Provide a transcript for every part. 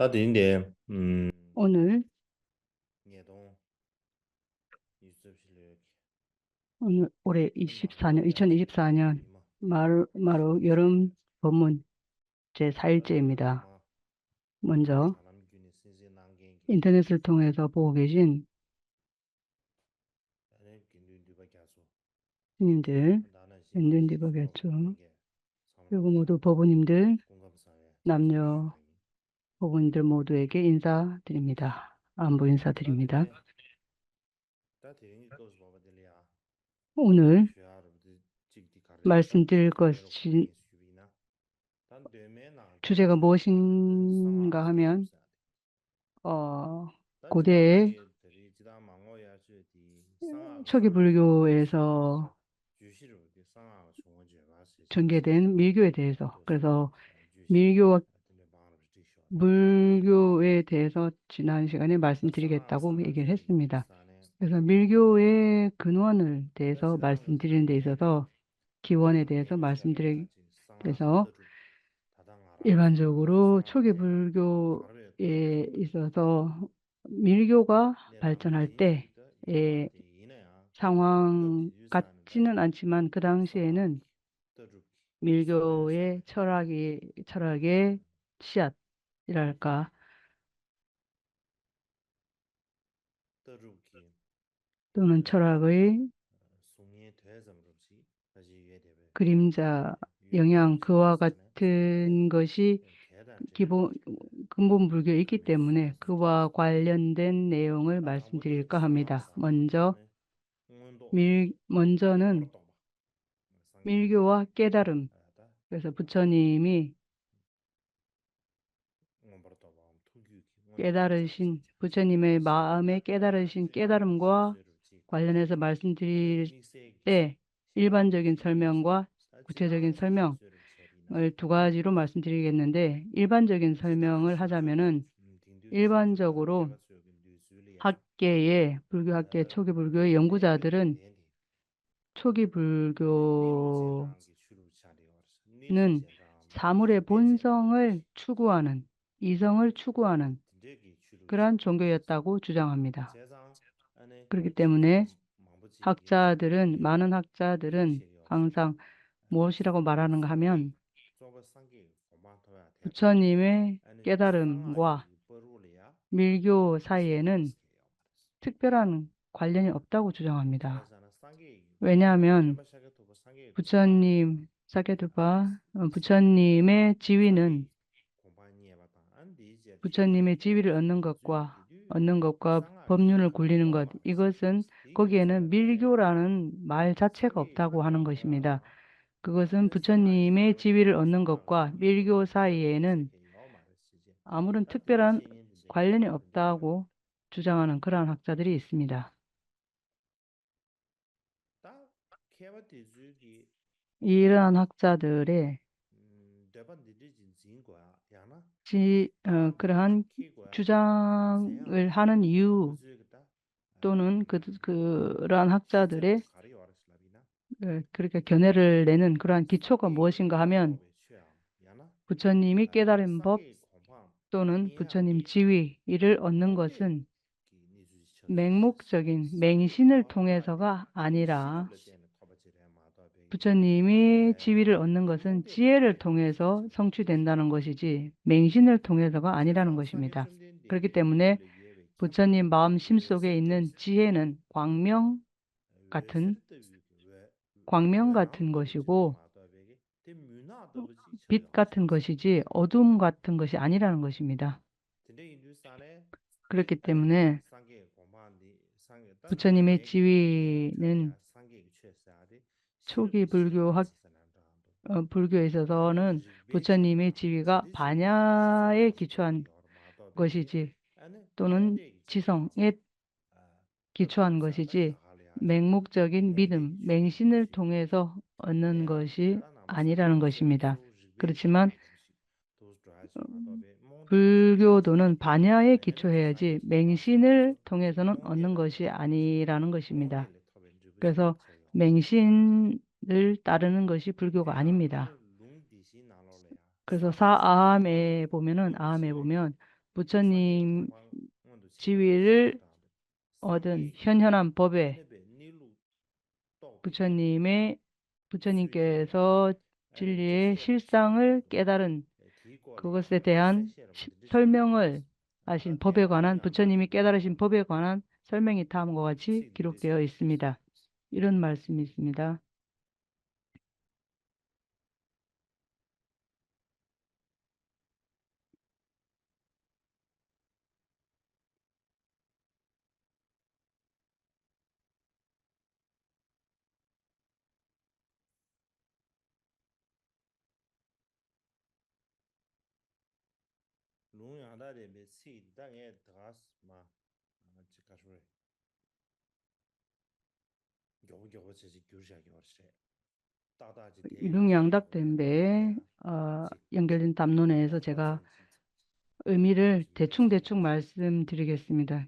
다들인데, 오늘 예동 유습실력 오늘 올해 이마고 2024년 이마 마로 여름 법문 다들 제4일째입니다. 마 먼저 사람균이 신세 난겐게 인터넷을 통해서 보고 계신 나는 긴류류가 계속 스님들, 나는 랜든 신세 디버겠죠. 소소하게 그리고 사람들이 모두 법부님들, 공감사에 남녀 법부님들 모두에게 인사드립니다. 안부 인사드립니다. 다들 다들 거기서 봐봐들이야 오늘 쉬어하르부터 직디 가르치다 말씀드릴 제대로 것이 공개 수비나 단 되면나 주제가 그 무엇인가 상황에서 하면 없어야 돼. 단 고대의 지다마게 들이 지다 망어야 주디 상하가 초기 수를 불교에서 주시를 그 상하가 중원지가 세상시 전개된 밀교에 대해서, 도서 그래서 주시 밀교와 근데 방을 지셔 불교에 대해서 지난 시간에 다 상하 말씀드리겠다고 얘기를 상하지 했습니다. 비산에 그래서 밀교의 근원을 다 대해서 지다가 말씀드리는 데 내비 있어서 기원에 대해서 내비 말씀드리 샤베야 지 상하가 그래서 떠주 다당 알아서 일반적으로 초기 상하게 불교에 가르에 있어서 밀교가 내랑 발전할 대인지부터 때의 요마한테 이내야 상황 껍데기 유산은 같지는 다지 않지만 그 당시에는 상하기 떠주기 밀교의 사회사회 철학의 씨앗이랄까 떠주기 또는 철학의 송이 대점없이 다시 예대배 그림자, 영향, 유대지 그와 비산에 같은 것이 계단지를 기본, 근본 불교에 있기 다음에 때문에 그와 관련된 내용을 다 당고대 말씀드릴까 합니다. 상하사 먼저, 네 응원도 먼저는 응원도 봐 상계 밀교와 깨달음. 다 그래서 응원도 부처님이 응원도 봐 투기 응원도 깨달으신, 부처님의 마음에 깨달으신 깨달음과 수수를 지고 관련해서 아니 말씀드릴 미세 때 시야 일반적인 설명과 구체적인 사지당시 설명을 수수를 처리나 두 가지로 말씀드리겠는데, 일반적인 설명을 하자면은 딩두스 일반적으로 개발수역은 뉴스리아 불교 학계, 초기 불교의 내비 연구자들은 내니 초기 아니 니미 불교는 제상기 주로 차려 니지 제상 사물의 내제는 본성을 추구하는, 이성을 추구하는 딩데기 주로 그러한 차려 종교였다고 주장합니다. 제상 안에 그렇기 때문에 지금 망부지 딩데기 많은 학자들은 주시리 없으나 항상 무엇이라고 말하는가 상계 하면 저거 상계 고마토야 대바 부처님의 아니 깨달음과 상하기 버루리아 밀교 미세게 사이에는 스케요 특별한 관련이 없다고 주장합니다. 그래서는 상계 왜냐하면 대바샤게 도바 상계 고마 부처님의 지위는 상계 공반이에 봤다 안 디제 부처님의 디디디디오 지위를 얻는 것과 법륜을 굴리는 것, 이것은 거기에는 밀교라는 말 자체가 없다고 하는 것입니다. 그것은 부처님의 지위를 얻는 것과 밀교 사이에는 아무런 특별한 관련이 없다고 주장하는 그러한 학자들이 있습니다. 이러한 학자들의 그러한 주장을 하는 이유 또는 그러한 학자들의 그렇게 견해를 내는 그러한 기초가 무엇인가 하면 부처님이 깨달은 법 또는 부처님 지위를 얻는 것은 맹목적인 맹신을 통해서가 아니라 부처님이 지위를 얻는 것은 지혜를 통해서 성취된다는 것이지 맹신을 통해서가 아니라는 것입니다. 그렇기 때문에 부처님 마음 심속에 있는 지혜는 외세르 같은 광명 외랑 같은 도바지레 것이고 마다베게 데 뮤나 도바지 빛 쳐요 같은 것이지 어둠 같은 것이 아니라는 것입니다. 근데 인도산에 그렇기 아니 때문에 상계 고만디 상계 단 부처님의 내내기 디 지위는 터야 상계 취했어야지 초기 시르비 시르지 산한다 불교에 아니 있어서는 부처님의 베지나 지위가 디지 반야에 세바시체기 기초한 마다베게 것이지 아니 또는 떤데기 제상시 지성에 기초한 더두사다 것이지 가할래야지 맹목적인 믿음, 내내기 슈르지 맹신을 슈르지 통해서 얻는 내야 것이 다 남바샤게 아니라는 세르 것입니다. 슈르 리베지 그렇지만 마다베시 도스 드라이스 마다베 몽데기 제상시 불교도는 반야에 에너지 기초해야지 상계 맹신을 고마샤베죠 통해서는 얻는 몽게르 것이 토벤주시 아니라는 것입니다. 몽게르 토벤주부지레 그래서 쳐요 맹신을 따르는 것이 불교가 디나 아닙니다. 아니 룽디시 나로래야 그래서 상계 상계 도베 아함에 보면 도베시레 부처님 지위를 얻은 현현한 법에 부처님께서 진리의 실상을 깨달은 그것에 대한 설명을 하신 법에 관한 부처님이 깨달으신 법에 관한 설명이 다음과 같이 기록되어 있습니다. 이런 말씀이 있습니다. 융양닥된배에 연결된 담론에서 제가 의미를 대충 말씀드리겠습니다.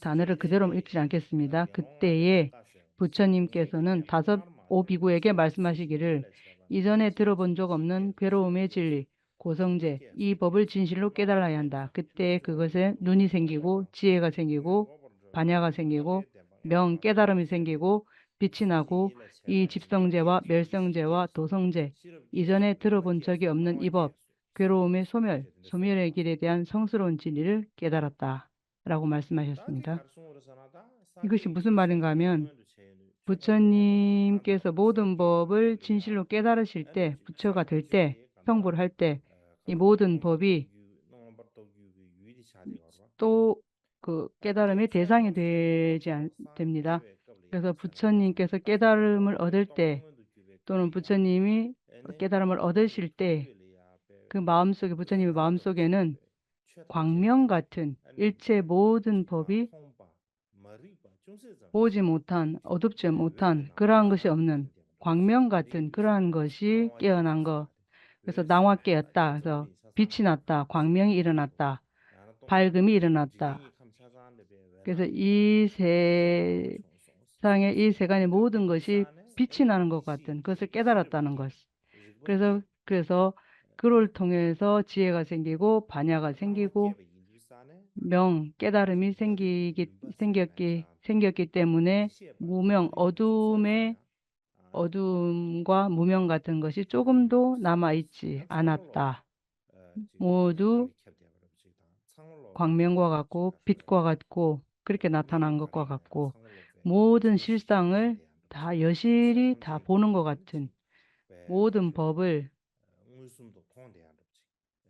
단어를 그대로 읽지 않겠습니다. 그때에 부처님께서는 다섯 오비구에게 말씀하시기를 이전에 들어본 적 없는 괴로움의 진리, 고성제, 이 법을 진실로 깨달아야 한다. 그때 그것에 눈이 생기고 지혜가 생기고 반야가 생기고 명, 깨달음이 생기고 빛이 나고 이 집성제와 멸성제와 도성제, 이전에 들어본 적이 없는 이 법, 괴로움의 소멸, 소멸의 길에 대한 성스러운 진리를 깨달았다. 라고 말씀하셨습니다. 이것이 무슨 말인가 하면 부처님께서 모든 법을 진실로 깨달으실 때, 부처가 될 때, 성불 할 때, 이 모든 법이 또 그 깨달음의 대상이 됩니다. 그래서 부처님께서 깨달음을 얻을 때, 또는 부처님이 깨달음을 얻으실 때, 그 마음속에, 부처님의 마음속에는 광명 같은 일체 모든 법이 보지 못한, 어둡지 못한 그러한 것이 없는 광명 같은 그러한 것이 깨어난 것. 그래서 낭화 깨었다. 그래서 빛이 났다. 광명이 일어났다. 밝음이 일어났다. 그래서 이 세상의 이 세간의 모든 것이 빛이 나는 것 같은 그것을 깨달았다는 것. 그래서 그를 통해서 지혜가 생기고 반야가 생기고 깨달음이 생겼기 때문에 어둠과 무명 같은 것이 조금도 남아있지 않았다. 모두 광명과 같고 빛과 같고 그렇게 나타난 것과 같고 모든 실상을 다 여실히 다 보는 것 같은 모든 법을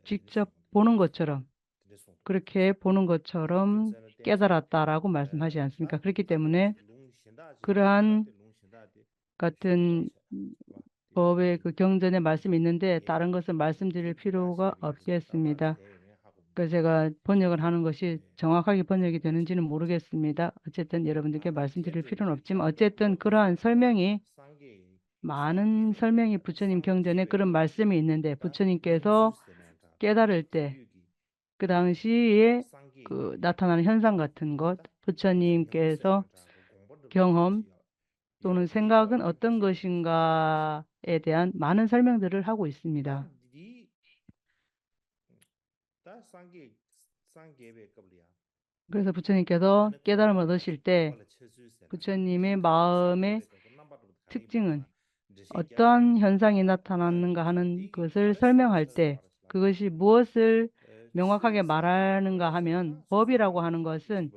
직접 보는 것처럼 그렇게 보는 것처럼 깨달았다라고 말씀하지 않습니까? 그렇기 때문에 그러한 같은 법의 그 경전에 말씀이 있는데 다른 것을 말씀드릴 필요가 없겠습니다. 그래서 제가 번역을 하는 것이 정확하게 번역이 되는지는 모르겠습니다. 어쨌든 여러분들께 말씀드릴 필요는 없지만 어쨌든 그러한 많은 설명이 부처님 경전에 그런 말씀이 있는데 부처님께서 깨달을 때 그 당시에 그 나타나는 현상 같은 것, 부처님께서 경험 또는 생각은 어떤 것인가에 대한 많은 설명들을 하고 있습니다. 그래서 부처님께서 깨달음을 얻으실 때 부처님의 마음의 특징은 어떠한 현상이 나타났는가 하는 것을 설명할 때 그것이 무엇을 명확하게 말하는가 하면 법이라고 하는 것은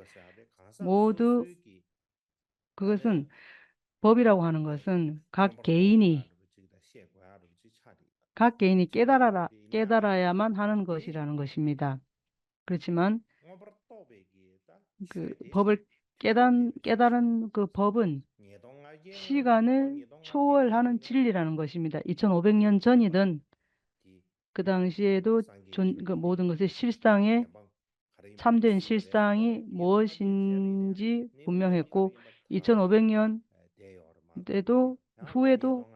모두 그것은 법이라고 하는 것은 각 개인이 깨달아야만 하는 것이라는 것입니다. 그렇지만 그 법을 깨달은 그 법은 시간을 초월하는 진리라는 것입니다. 2500년 전이든 그 당시에도 그 모든 것의 참된 실상이 무엇인지 분명했고 2500년 때도 후에도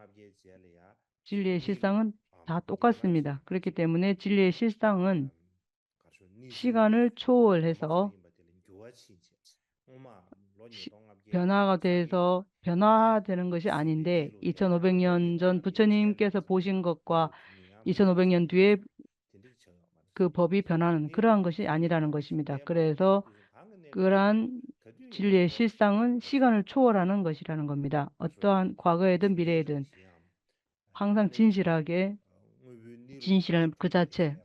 진리의 실상은 다 똑같습니다. 그렇기 때문에 진리의 실상은 시간을 초월해서 변화되는 것이 아닌데 2500년 전 부처님께서 보신 것과 2500년 뒤에 그 법이 변하는 그러한 것이 아니라는 것입니다. 그래서 그러한 진리의 실상은 시간을 초월하는 것이라는 겁니다. 어떠한 과거에든 미래에든 항상 진실하게 진실한 그 자체,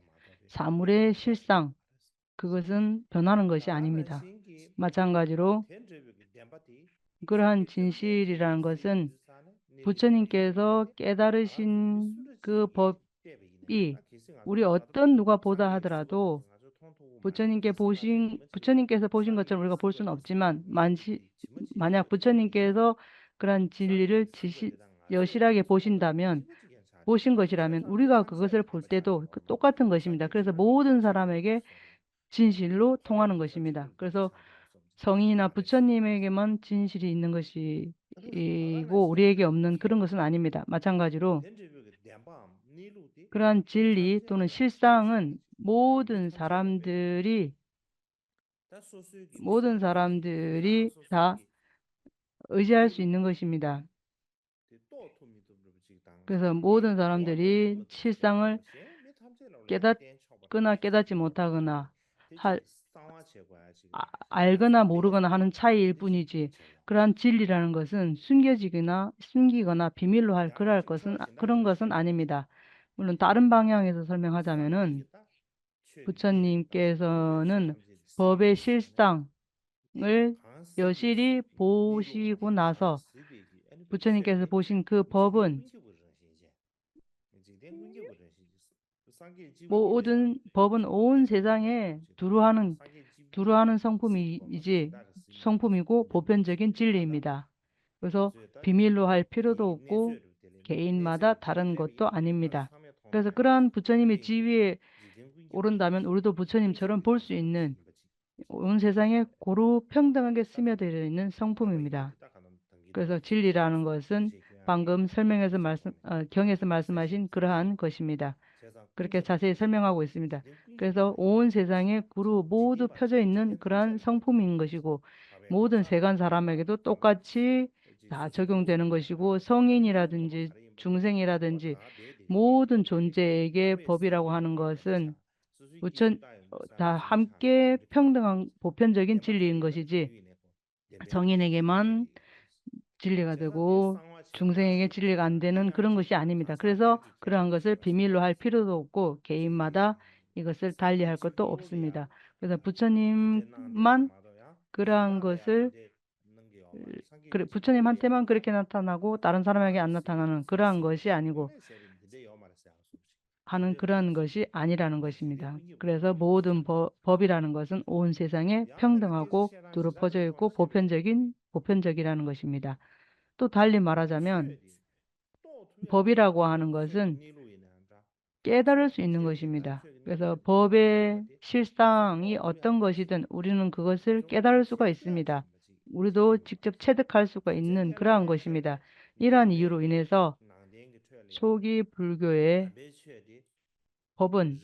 사물의 실상, 그것은 변하는 것이 아닙니다. 마찬가지로 그러한 진실이라는 것은 부처님께서 깨달으신 그 법이 우리 어떤 누가 보다 하더라도 부처님께서 보신 것처럼 우리가 볼 수는 없지만 만약 부처님께서 그런 진리를 여실하게 보신 것이라면 우리가 그것을 볼 때도 똑같은 것입니다. 그래서 모든 사람에게 진실로 통하는 것입니다. 그래서 성인이나 부처님에게만 진실이 있는 것이고 우리에게 없는 그런 것은 아닙니다. 마찬가지로 그러한 진리 또는 실상은 모든 사람들이 다 의지할 수 있는 것입니다. 그래서 모든 사람들이 실상을 깨닫거나 깨닫지 못하거나 알거나 모르거나 하는 차이일 뿐이지 그러한 진리라는 것은 숨기거나 비밀로 그런 것은 아닙니다. 물론 다른 방향에서 설명하자면은 부처님께서는 법의 실상을 여실히 보시고 나서 부처님께서 보신 그 법은 모든 법은 온 세상에 두루하는 성품이고 보편적인 진리입니다. 그래서 비밀로 할 필요도 없고 개인마다 다른 것도 아닙니다. 그래서 그러한 부처님의 지위에 오른다면 우리도 부처님처럼 볼 수 있는 온 세상에 고루 평등하게 스며들어 있는 성품입니다. 그래서 진리라는 것은 방금 경에서 말씀하신 그러한 것입니다. 그렇게 자세히 설명하고 있습니다. 그래서 온 세상에 모두 펴져 있는 그러한 성품인 것이고 모든 세간 사람에게도 똑같이 다 적용되는 것이고 성인이라든지 중생이라든지 모든 존재에게 법이라고 하는 것은 다 함께 평등한 보편적인 진리인 것이지 성인에게만 진리가 되고 중생에게 진리가 안 되는 그런 것이 아닙니다. 그래서 그러한 것을 비밀로 할 필요도 없고 개인마다 이것을 달리할 것도 없습니다. 그래서 부처님만 그러한 것을 부처님한테만 그렇게 나타나고 다른 사람에게 안 나타나는 그러한 것이 아니고 하는 그런 것이 아니라는 것입니다. 그래서 모든 법이라는 것은 온 세상에 평등하고 두루 퍼져 있고 보편적이라는 것입니다. 또 달리 말하자면 법이라고 하는 것은 깨달을 수 있는 것입니다. 그래서 법의 실상이 어떤 것이든 우리는 그것을 깨달을 수가 있습니다. 우리도 직접 체득할 수가 있는 그러한 것입니다. 이러한 이유로 인해서 초기 불교의 법은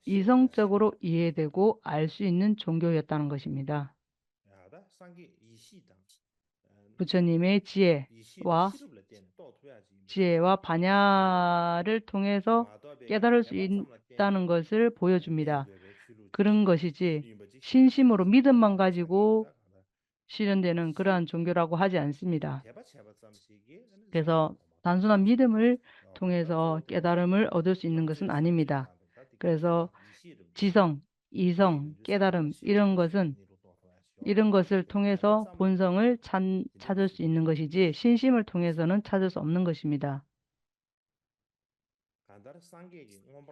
이성적으로 이해되고 알 수 있는 종교였다는 것입니다. 부처님의 지혜와 반야를 통해서 깨달을 수 있다는 것을 보여줍니다. 그런 것이지 신심으로 믿음만 가지고 실현되는 그러한 종교라고 하지 않습니다. 그래서 단순한 믿음을 통해서 깨달음을 얻을 수 있는 것은 아닙니다. 그래서 지성, 이성, 깨달음 이런 것을 통해서 본성을 찾을 수 있는 것이지 신심을 통해서는 찾을 수 없는 것입니다.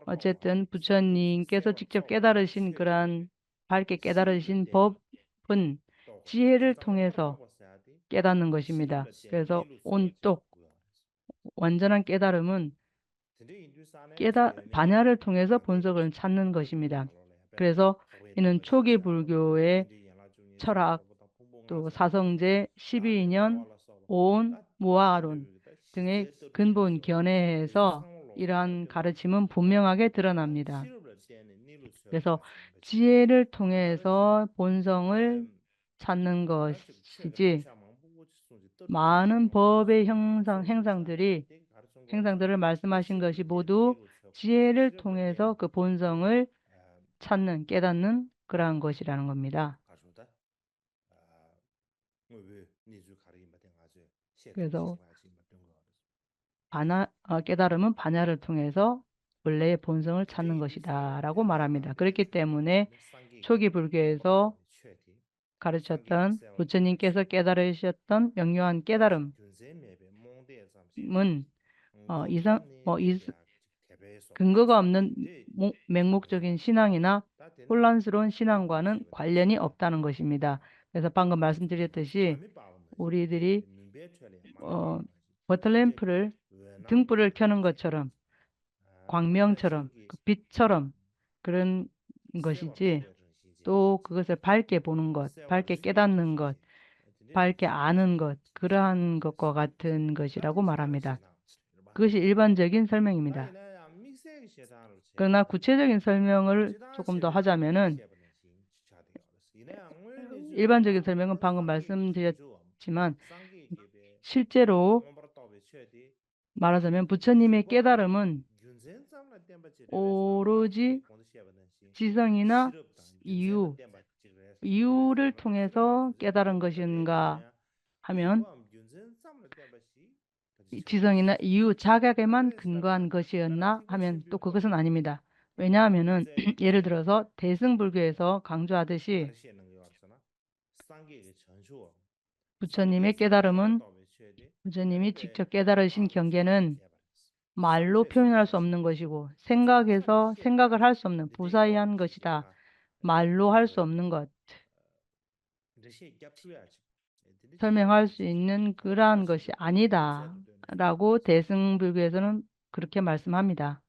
어쨌든 부처님께서 직접 밝게 깨달으신 법은 지혜를 통해서 깨닫는 것입니다. 그래서 완전한 깨달음은 반야를 통해서 본성을 찾는 것입니다. 그래서 이는 초기 불교의 철학, 또 사성제, 12인연, 오온, 무아론 등의 근본 견해에서 이러한 가르침은 분명하게 드러납니다. 그래서 지혜를 통해서 본성을 찾는 것이지 많은 법의 행상들을 말씀하신 것이 모두 지혜를 통해서 그 본성을 찾는, 깨닫는 그러한 것이라는 겁니다. 그래서 깨달음은 반야를 통해서 원래의 본성을 찾는 것이다 라고 말합니다. 그렇기 때문에 초기 불교에서 가르쳤던 부처님께서 깨달으셨던 명료한 깨달음은 근거가 없는 맹목적인 신앙이나 혼란스러운 신앙과는 관련이 없다는 것입니다. 그래서 방금 말씀드렸듯이 우리들이 버틀램프를 등불을 켜는 것처럼 광명처럼 그 빛처럼 그런 것이지 또 그것을 밝게 보는 것, 밝게 깨닫는 것, 밝게 아는 것, 그러한 것과 같은 것이라고 말합니다. 그것이 일반적인 설명입니다. 그러나 구체적인 설명을 조금 더 하자면은 일반적인 설명은 방금 말씀드렸지만 실제로 말하자면 부처님의 깨달음은 오로지 지성이나 이유를 통해서 깨달은 것인가 하면 지성이나 이유, 자각에만 근거한 것이었나 하면 또 그것은 아닙니다. 왜냐하면은 예를 들어서 대승불교에서 강조하듯이 부처님의 깨달음은 부처님이 직접 깨달으신 경계는 말로 표현할 수 없는 것이고 생각해서 생각을 할 수 없는 부사의한 것이다. 말로 할 수 없는 것, 설명할 수 있는 그러한 것이 아니다. 라고 대승불교에서는 그렇게 말씀합니다.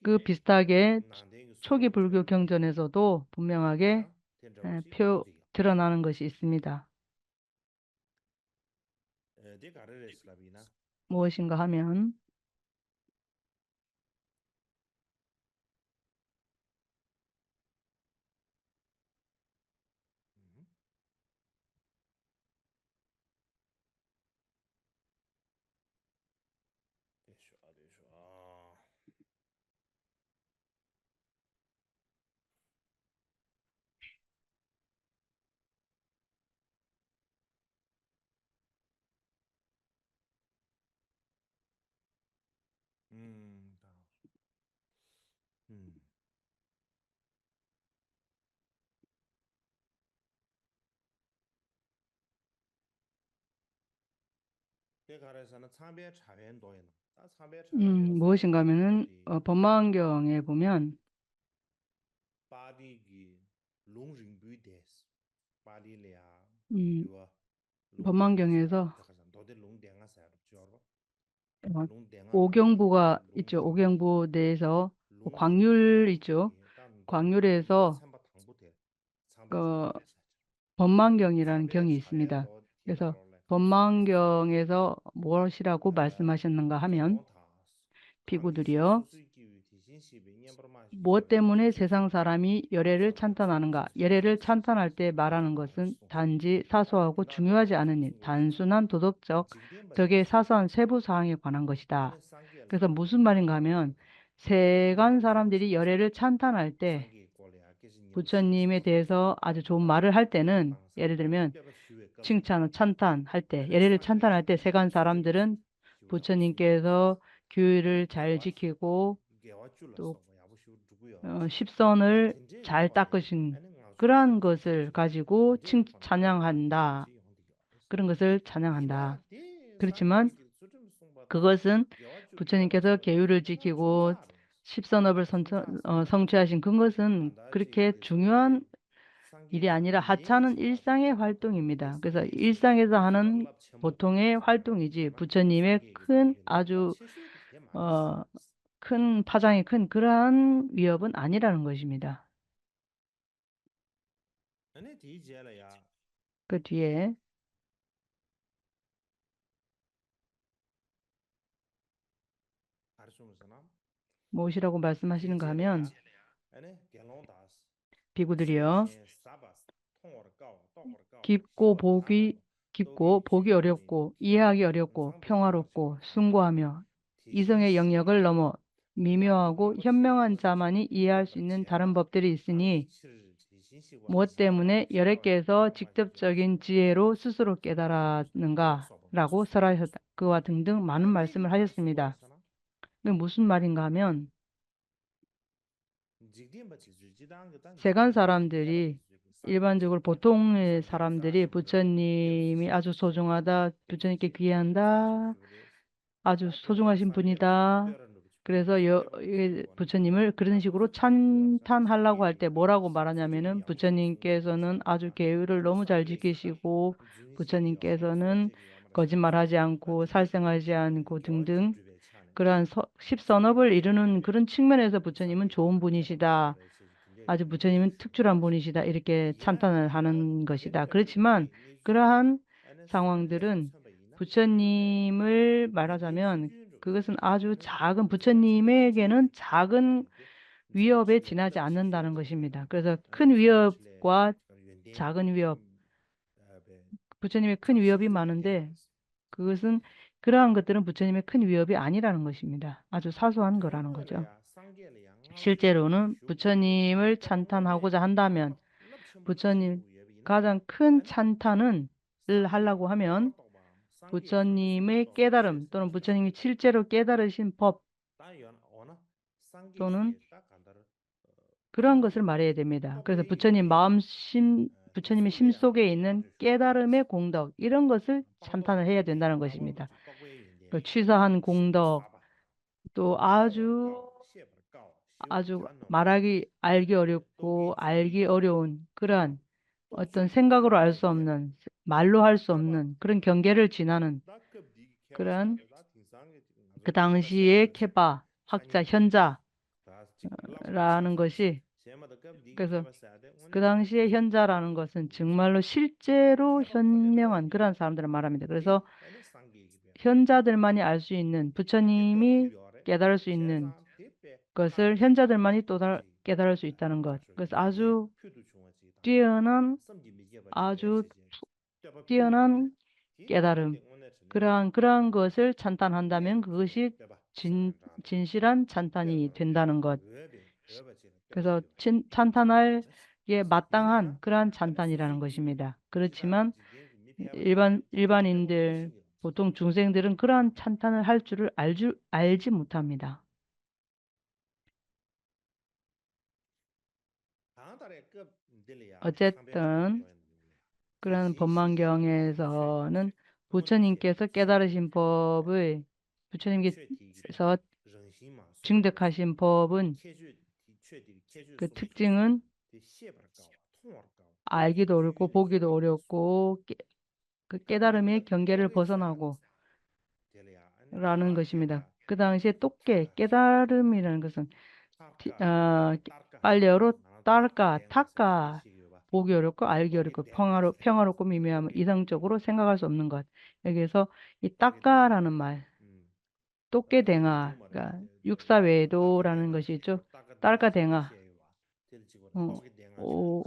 그 비슷하게 초기 불교 경전에서도 분명하게 드러나는 것이 있습니다. 무엇인가 하면 무엇인가 하면은 법화경에 보면 법화경에서 오경부가 있죠. 오경부 내에서 광률 있죠. 광률에서 법망경이라는 경이 있습니다. 그래서 법망경에서 무엇이라고 말씀하셨는가 하면 비구들이여 무엇 때문에 세상 사람이 열애를 찬탄하는가? 열애를 찬탄할 때 말하는 것은 단지 사소하고 중요하지 않은 일, 단순한 도덕적 덕의 사소한 세부 사항에 관한 것이다. 그래서 무슨 말인가 하면 세간 사람들이 열애를 찬탄할 때 부처님에 대해서 아주 좋은 말을 할 때는 예를 들면 칭찬, 찬탄할 때, 열애를 찬탄할 때 세간 사람들은 부처님께서 규율을 잘 지키고 또 십선을 잘 닦으신 그러한 것을 가지고 찬양한다. 그런 것을 찬양한다. 그렇지만 그것은 부처님께서 계율을 지키고 십선업을 성취하신 그것은 그렇게 중요한 일이 아니라 하찮은 일상의 활동입니다. 그래서 일상에서 하는 보통의 활동이지 부처님의 아주 큰 파장이 큰 그러한 위협은 아니라는 것입니다. 그 뒤에 무엇이라고 말씀하시는가 하면 비구들이여 깊고 보기 어렵고 이해하기 어렵고 평화롭고 숭고하며 이성의 영역을 넘어 미묘하고 현명한 자만이 이해할 수 있는 다른 법들이 있으니 무엇 때문에 여러 개에서 직접적인 지혜로 스스로 깨달았는가 라고 설하셨다. 그와 등등 많은 말씀을 하셨습니다. 이게 무슨 말인가 하면 세간 사람들이 일반적으로 보통의 사람들이 부처님이 아주 소중하다, 부처님께 귀한다, 아주 소중하신 분이다. 그래서 부처님을 그런 식으로 찬탄하려고 할 때 뭐라고 말하냐면은 부처님께서는 아주 계율을 너무 잘 지키시고 부처님께서는 거짓말하지 않고 살생하지 않고 등등 그러한 십선업을 이루는 그런 측면에서 부처님은 좋은 분이시다. 아주 부처님은 특출한 분이시다. 이렇게 찬탄을 하는 것이다. 그렇지만 그러한 상황들은 부처님을 말하자면 그것은 아주 작은 부처님에게는 작은 위협에 지나지 않는다는 것입니다. 그래서 큰 위협과 작은 위협, 부처님의 큰 위협이 많은데 그것은 그러한 것들은 부처님의 큰 위협이 아니라는 것입니다. 아주 사소한 거라는 거죠. 실제로는 부처님을 찬탄하고자 한다면 부처님 가장 큰 찬탄을 하려고 하면 부처님의 깨달음 또는 부처님이 실제로 깨달으신 법 또는 그런 것을 말해야 됩니다. 그래서 부처님의 심 속에 있는 깨달음의 공덕 이런 것을 찬탄을 해야 된다는 것입니다. 그 취사한 공덕 또 아주 알기 어렵고 알기 어려운 그러한 어떤 생각으로 알 수 없는 말로 할 수 없는 그런 경계를 지나는 그런 그 당시의 케바 학자 현자라는 것이 그래서 그 당시의 현자라는 것은 정말로 실제로 현명한 그런 사람들을 말합니다. 그래서 현자들만이 알 수 있는 부처님이 깨달을 수 있는 것을 현자들만이 또 깨달을 수 있다는 것. 그래서 뛰어난 아주 뛰어난 깨달음 그러한 것을 찬탄한다면 그것이 진실한 찬탄이 된다는 것. 그래서 찬탄할에 마땅한 그러한 찬탄이라는 것입니다. 그렇지만 일반인들 보통 중생들은 그러한 찬탄을 할 줄을 알지 못합니다. 어쨌든 그런 법만경에서는 부처님께서 깨달으신 법을 부처님께서 증득하신 법은 그 특징은 알기도 어렵고 보기도 어렵고 그 깨달음의 경계를 벗어나고 라는 것입니다. 그 당시에 깨달음이라는 것은 빨리어로 타까 보기 어렵고 알기 어렵고 평화롭고 미묘하면 이성적으로 생각할 수 없는 것. 여기에서 이 따까라는 말, 똑깨댕아, 그러니까 육사외도라는 것이 있죠. 딸까댕아, 오,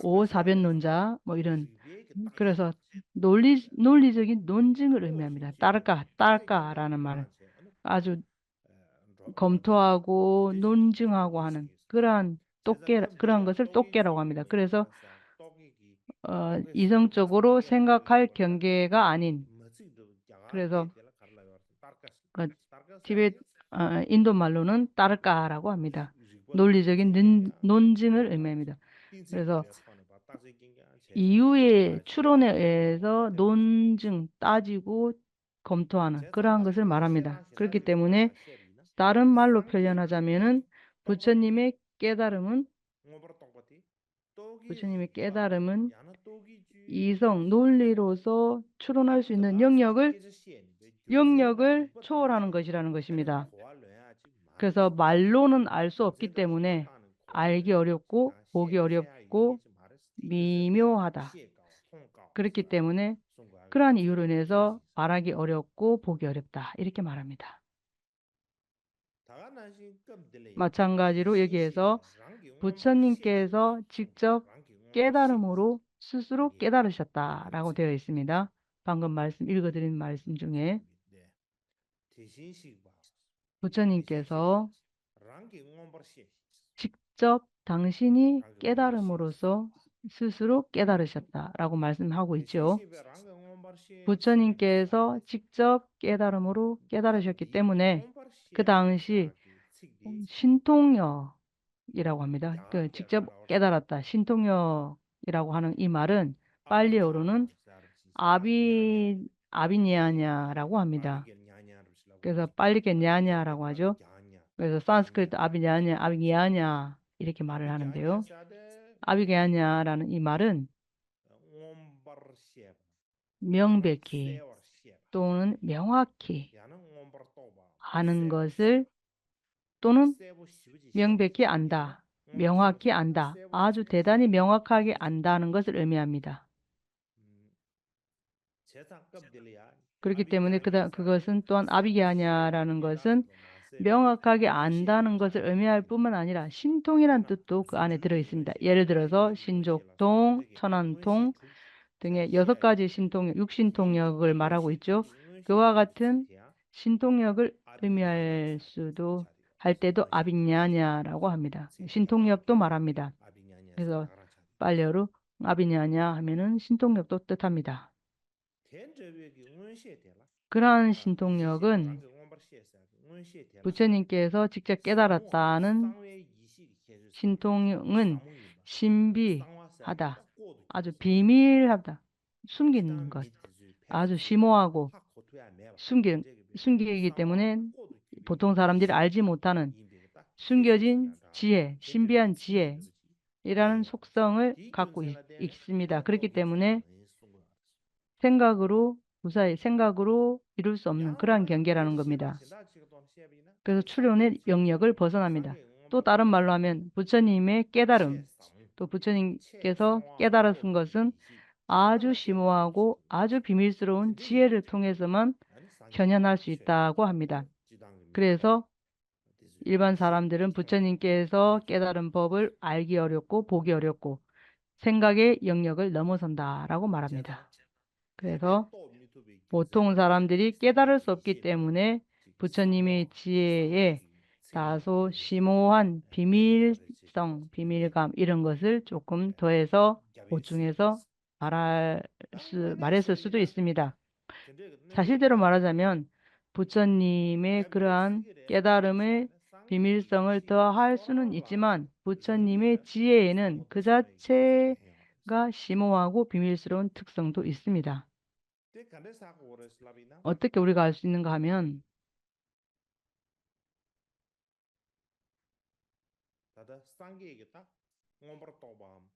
오사변론자 뭐 이런 그래서 논리적인 논증을 의미합니다. 딸까라는 말은 아주 검토하고 논증하고 하는 그러한 것을 똑깨라고 합니다. 그래서 이성적으로 생각할 경계가 아닌 그래서 그 인도 말로는 따르까라고 합니다. 논리적인 논증을 의미합니다. 그래서 이유의 추론에 의해서 논증, 따지고 검토하는 그러한 것을 말합니다. 그렇기 때문에 다른 말로 표현하자면은 부처님의 깨달음은 이성, 논리로서 추론할 수 있는 영역을 초월하는 것이라는 것입니다. 그래서 말로는 알 수 없기 때문에 알기 어렵고 보기 어렵고 미묘하다. 그렇기 때문에 그러한 이유로 인해서 말하기 어렵고 보기 어렵다. 이렇게 말합니다. 마찬가지로 여기에서 부처님께서 직접 깨달음으로 스스로 깨달으셨다라고 되어 있습니다. 방금 읽어드린 말씀 중에 부처님께서 직접 당신이 깨달음으로써 스스로 깨달으셨다라고 말씀하고 있죠. 부처님께서 직접 깨달음으로 깨달으셨기 때문에 그 당시 신통력이라고 합니다. 그 직접 깨달았다. 신통력이라고 하는 이 말은 팔리어로는 아비냐냐라고 합니다. 그래서 빨리겠냐냐라고 하죠. 그래서 산스크리트 아비냐냐 이렇게 말을 하는데요. 아비냐냐라는 이 말은 명백히 또는 명확히 아는 것을 또는 명백히 안다, 명확히 안다, 아주 대단히 명확하게 안다는 것을 의미합니다. 그렇기 때문에 그것은 또한 아비냐냐라는 것은 명확하게 안다는 것을 의미할 뿐만 아니라 신통이란 뜻도 그 안에 들어 있습니다. 예를 들어서 신족통, 천안통 등의 6가지 신통력, 육신통력을 말하고 있죠. 그와 같은 신통력을 의미할 수도 할 때도 아비냐냐라고 합니다. 신통력도 말합니다. 그래서 빨래어로 아비냐냐 하면은 신통력도 뜻합니다. 그러한 신통력은 부처님께서 직접 깨달았다는 신통은 신비하다, 아주 비밀하다, 숨기는 것, 아주 심오하고 숨기기 때문에 보통 사람들이 알지 못하는 숨겨진 지혜, 신비한 지혜이라는 속성을 갖고 있습니다. 그렇기 때문에 무사히 생각으로 이룰 수 없는 그러한 경계라는 겁니다. 그래서 추론의 영역을 벗어납니다. 또 다른 말로 하면 부처님의 깨달음, 또 부처님께서 깨달으신 것은 아주 심오하고 아주 비밀스러운 지혜를 통해서만 현현할 수 있다고 합니다. 그래서 일반 사람들은 부처님께서 깨달은 법을 알기 어렵고 보기 어렵고 생각의 영역을 넘어선다라고 말합니다. 그래서 보통 사람들이 깨달을 수 없기 때문에 부처님의 지혜에 다소 심오한 비밀성, 비밀감 이런 것을 조금 더해서 보충해서 말했을 수도 있습니다. 사실대로 말하자면 부처님의 그러한 깨달음의 비밀성을 더할 수는 있지만 부처님의 지혜에는 그 자체가 심오하고 비밀스러운 특성도 있습니다. 어떻게 우리가 알 수 있는가 하면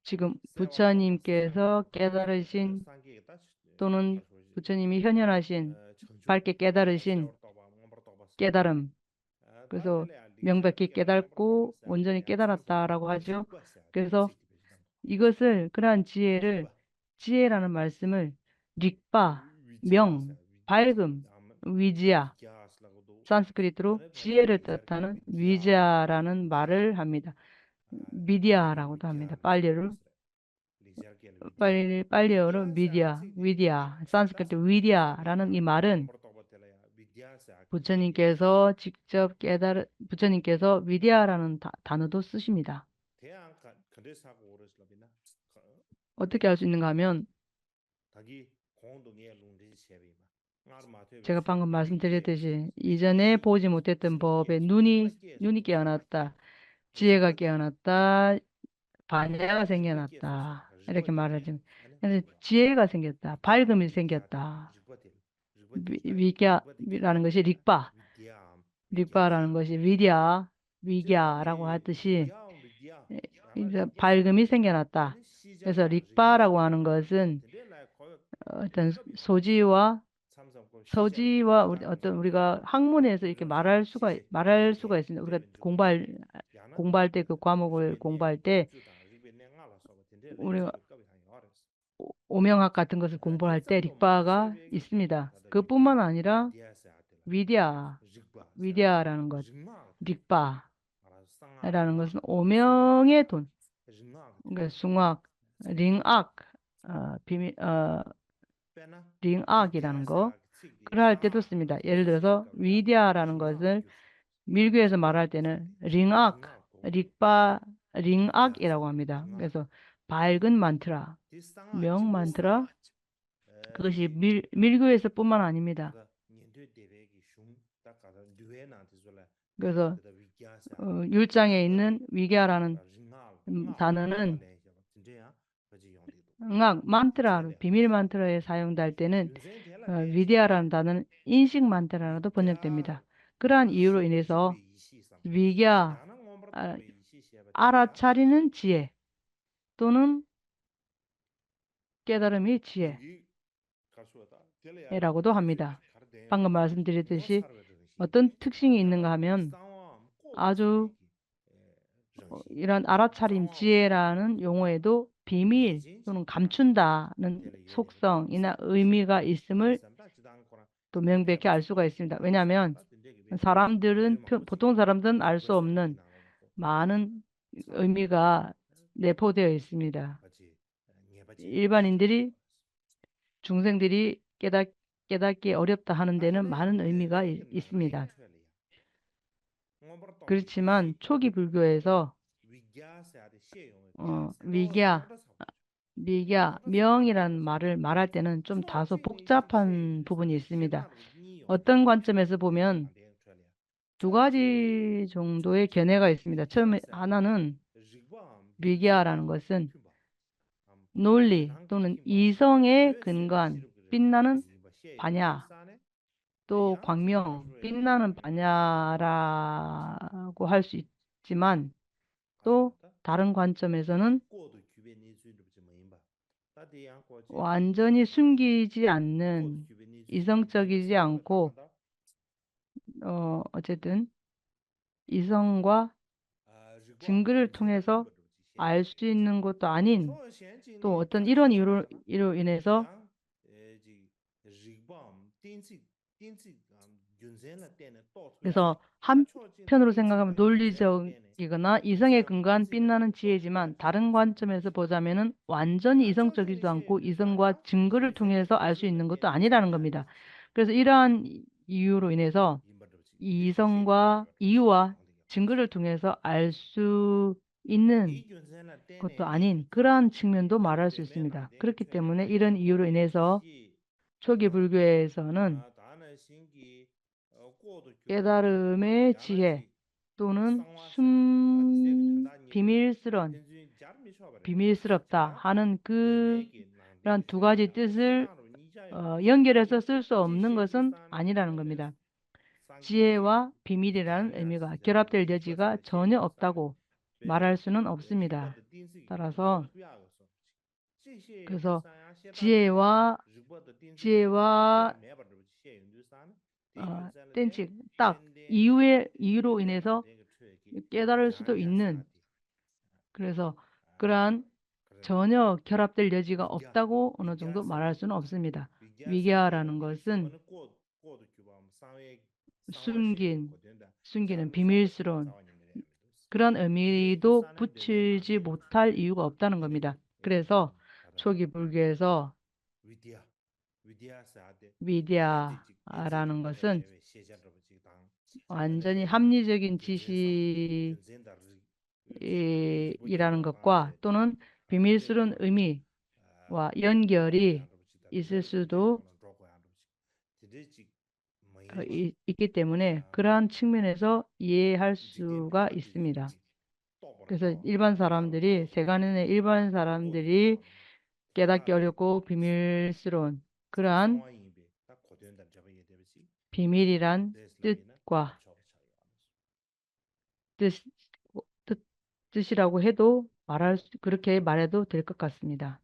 지금 부처님께서 깨달으신 또는 부처님이 현현하신 밝게 깨달으신 깨달음, 그래서 명백히 깨달고 온전히 깨달았다라고 하죠. 그래서 이것을 그러한 지혜라는 말씀을 릭바, 명, 밝음, 위지야, 산스크리트로 지혜를 뜻하는 위지야라는 말을 합니다. 미디아라고도 합니다. 빨리어로 위디아, 산스크리트 위디아라는 이 말은 부처님께서 위디아라는 단어도 쓰십니다. 어떻게 알 수 있는가 하면 제가 방금 말씀드렸듯이 이전에 보지 못했던 법에 눈이 깨어났다, 지혜가 깨어났다, 반야가 생겨났다 이렇게 말하죠. 근데 지혜가 생겼다, 밝음이 생겼다. 위갸라는 것이 릭바라는 것이 위갸라고 하듯이 이제 밝음이 생겨났다. 그래서 릭바라고 하는 것은 어떤 서지와 우리가 학문에서 이렇게 말할 수가 있습니다. 우리가 공부할 때 그 과목을 공부할 때 우리가 오명학 같은 것을 공부할 때 릭바가 있습니다. 그뿐만 아니라 위디아라는 것, 릭바라는 것은 오명의 돈, 그러니까 숭악, 링악, 링악이라는 거, 그러할 때도 씁니다. 예를 들어서 위디아라는 것을 밀교에서 말할 때는 링악, 릭바, 링악이라고 합니다. 그래서 밝은 만트라, 명 만트라, 그것이 밀교에서뿐만 아닙니다. 그래서 율장에 있는 위계아라는 단어는 응악, 만트라, 비밀 만트라에 사용될 때는 위디아라는 단어는 인식 만트라로도 번역됩니다. 그러한 이유로 인해서 위계아, 아, 알아차리는 지혜 또는 깨달음이 지혜라고도 합니다. 방금 말씀드렸듯이 어떤 특징이 있는가 하면 아주 이런 알아차림 지혜라는 용어에도 비밀 또는 감춘다는 속성이나 의미가 있음을 또 명백히 알 수가 있습니다. 왜냐하면 보통 사람들은 알 수 없는 많은 의미가 내포되어 있습니다. 일반인들이 중생들이 깨닫기 어렵다 하는 데는 많은 의미가 있습니다. 그렇지만 초기 불교에서 미갸, 명이라는 말을 말할 때는 좀 다소 복잡한 부분이 있습니다. 어떤 관점에서 보면 두 가지 정도의 견해가 있습니다. 처음에 하나는 미갸라는 것은 논리 또는 이성에 근거한 빛나는 반야, 또 광명, 빛나는 반야라고 할 수 있지만 또 다른 관점에서는 완전히 숨기지 않는 이성적이지 않고 어쨌든 이성과 증거를 통해서 알 수 있는 것도 아닌 또 어떤 이런 이유로 인해서 그래서 한편으로 생각하면 논리적이거나 이성에 근거한 빛나는 지혜지만 다른 관점에서 보자면은 완전히 이성적이지도 않고 이성과 증거를 통해서 알 수 있는 것도 아니라는 겁니다. 그래서 이러한 이유로 인해서 이유와 증거를 통해서 알 수 있는 것도 아닌 그러한 측면도 말할 수 있습니다. 그렇기 때문에 이런 이유로 인해서 초기 불교에서는 깨달음의 지혜 또는 비밀스럽다 하는 그런 두 가지 뜻을 연결해서 쓸 수 없는 것은 아니라는 겁니다. 지혜와 비밀이라는 의미가 결합될 여지가 전혀 없다고 말할 수는 없습니다. 따라서 그래서 지혜와 땐지 딱 이유로 인해서 깨달을 수도 있는 그래서 그러한 전혀 결합될 여지가 없다고 어느 정도 말할 수는 없습니다. 위계화라는 것은 숨기는 비밀스러운 그런 의미도 붙이지 못할 이유가 없다는 겁니다. 그래서 초기 불교에서 위디아라는 것은 완전히 합리적인 지식이라는 것과 또는 비밀스러운 의미와 연결이 있을 수도 있기 때문에 그러한 측면에서 이해할 수가 있습니다. 그래서 세간인의 일반 사람들이 깨닫기 어렵고 비밀스러운 그러한 비밀이란 뜻과 뜻이라고 해도 그렇게 말해도 될 것 같습니다.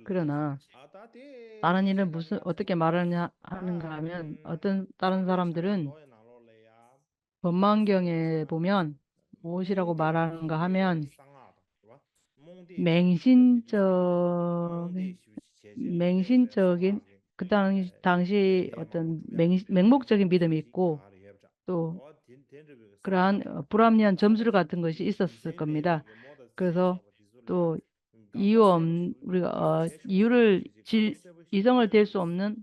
그러나 다른 일은 어떻게 말하냐 하는가 하면 다른 사람들은 법망경에 보면 무엇이라고 말하는가 하면 맹신적인 그 당시 어떤 맹목적인 믿음이 있고 또 그러한 불합리한 점술 같은 것이 있었을 겁니다. 그래서 또 우리가 이성을 댈 수 없는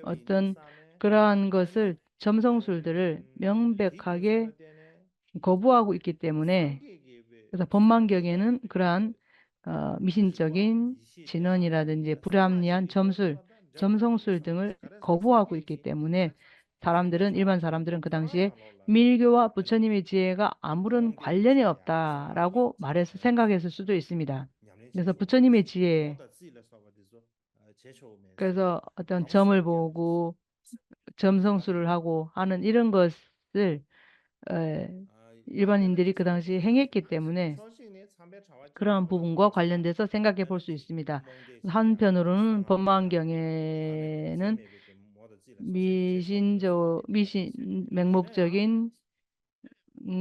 어떤 그러한 것을 점성술들을 명백하게 거부하고 있기 때문에 그래서 법망경에는 그러한 미신적인 진언이라든지 불합리한 점성술 등을 거부하고 있기 때문에 일반 사람들은 그 당시에 밀교와 부처님의 지혜가 아무런 관련이 없다라고 말해서 생각했을 수도 있습니다. 그래서 부처님의 지혜, 그래서 어떤 점을 보고 점성술을 하고 하는 이런 것을 에, 일반인들이 그 당시에 행했기 때문에 그러한 부분과 관련돼서 생각해 볼 수 있습니다. 한편으로는 법화경에는 맹목적인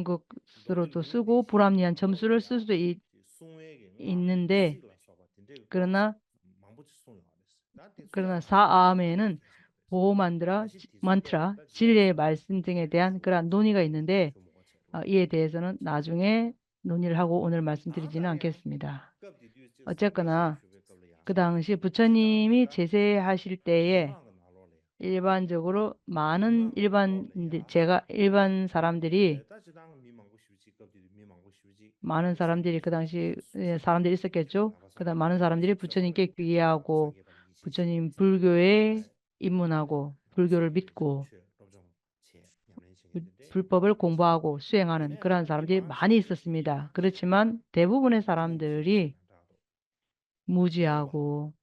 것으로도 쓰고 불합리한 점수를 쓸 수도 있는데 그러나 사암에는 보호 만트라, 진리의 말씀 등에 대한 그러한 논의가 있는데 이에 대해서는 나중에 논의를 하고 오늘 말씀드리지는 않겠습니다. 어쨌거나 그 당시 부처님이 제세하실 때에 일반적으로 많은 사람들이 그 당시 사람들이 있었겠죠. 그다음 많은 사람들이 부처님께 귀의하고 부처님 불교에 입문하고 불교를 믿고 불법을 공부하고 수행하는 그러한 사람들이 많이 있었습니다. 그렇지만 대부분의 사람들이 무지하고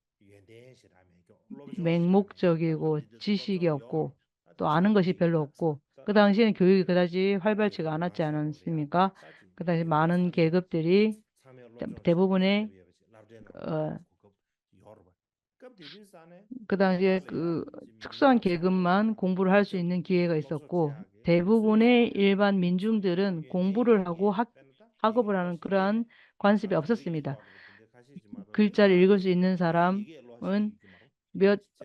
맹목적이고 지식이 없고 또 아는 것이 별로 없고 그 당시에는 교육이 그다지 활발치가 않았지 않았습니까? 그 당시 많은 계급들이 대부분의 어, 그 당시에 그 특수한 계급만 공부를 할 수 있는 기회가 있었고 대부분의 일반 민중들은 공부를 하고 학업을 하는 그러한 관습이 없었습니다. 글자를 읽을 수 있는 사람은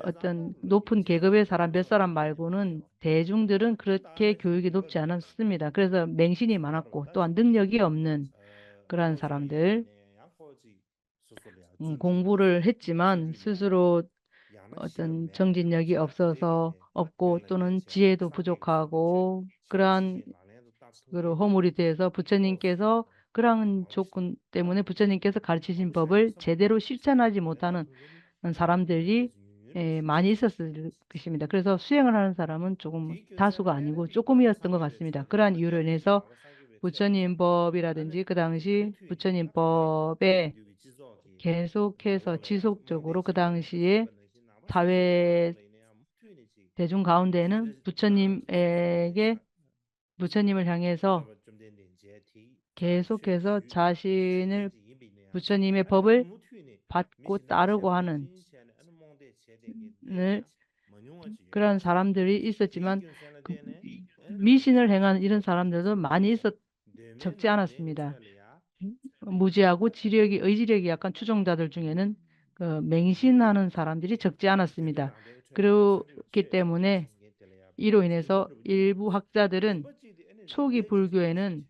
어떤 높은 계급의 사람 몇 사람 말고는 대중들은 그렇게 교육이 높지 않았습니다. 그래서 맹신이 많았고 또한 능력이 없는 그러한 사람들 공부를 했지만 스스로 어떤 정진력이 없고 또는 지혜도 부족하고 그러한 허물이 돼서 부처님께서 그러한 조건 때문에 부처님께서 가르치신 법을 제대로 실천하지 못하는 사람들이 많이 있었을 것입니다. 그래서 수행을 하는 사람은 조금 다수가 아니고 조금이었던 것 같습니다. 그러한 이유로 인해서 부처님 법이라든지 그 당시 부처님 법에 계속해서 지속적으로 그 당시에 사회 대중 가운데는 부처님을 향해서 계속해서 부처님의 법을 받고 따르고 하는 그런 사람들이 있었지만 미신을 행하는 이런 사람들도 적지 않았습니다. 무지하고 의지력이 약간 추종자들 중에는 맹신하는 사람들이 적지 않았습니다. 그렇기 때문에 이로 인해서 일부 학자들은 초기 불교에는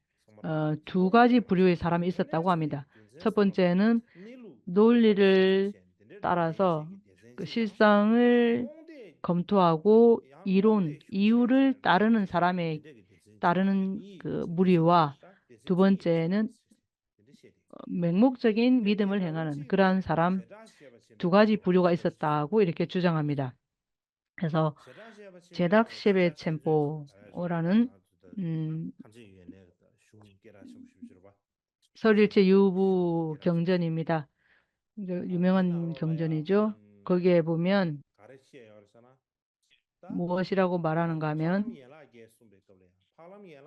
두 가지 부류의 사람이 있었다고 합니다. 첫 번째는 논리를 따라서 그 실상을 검토하고 이유를 따르는 그 무리와 두 번째는 맹목적인 믿음을 행하는 그러한 사람 두 가지 부류가 있었다고 이렇게 주장합니다. 그래서 제닥셰베 첸포라는 설일체 유부 경전입니다. 유명한 경전이죠. 거기에 보면 무엇이라고 말하는가 하면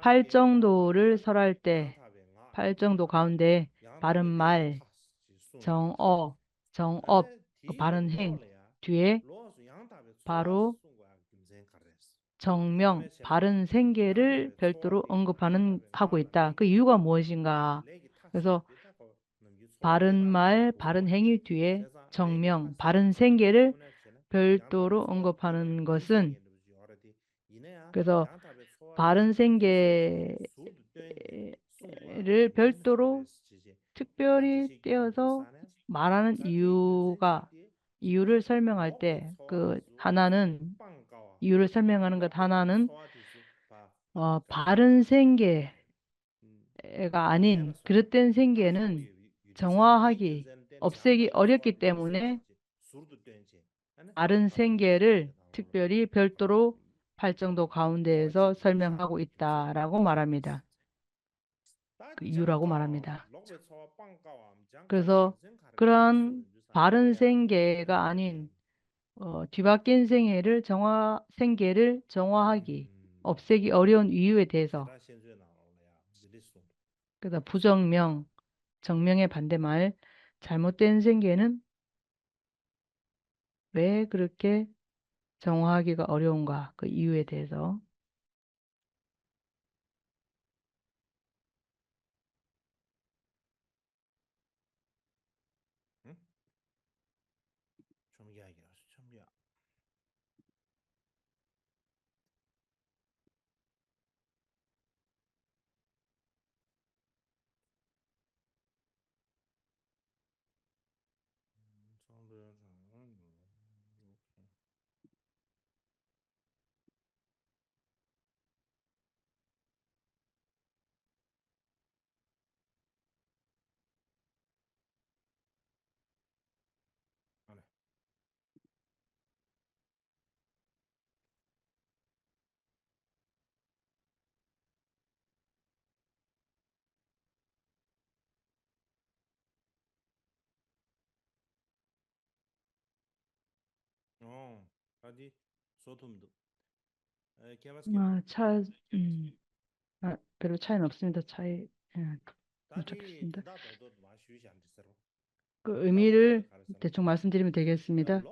팔정도를 설할 때 팔정도 가운데 바른 말, 정업, 그 바른 행 뒤에 바로 정명, 바른 생계를 별도로 하고 있다. 그 이유가 무엇인가? 그래서 바른 말, 바른 행위 뒤에 정명, 바른 생계를 별도로 언급하는 것은 그래서 바른 생계를 별도로 특별히 떼어서 말하는 이유를 설명할 때 이유를 설명하는 것 하나는 바른 생계가 아닌 그릇된 생계는 정화하기, 없애기 어렵기 때문에 바른 생계를 특별히 별도로 팔정도 가운데에서 설명하고 있다라고 말합니다. 그 이유라고 말합니다. 그래서 그러한 바른 생계가 아닌 뒤바뀐 생계를 정화하기, 없애기 어려운 이유에 대해서 그래서 부정명, 정명의 반대말 잘못된 생계는 왜 그렇게 정화하기가 어려운가 그 이유에 대해서 아, 차, 음, 별로 차이는 없습니다. 좋겠습니다. 그 의미를 대충 말씀드리면 되겠습니다.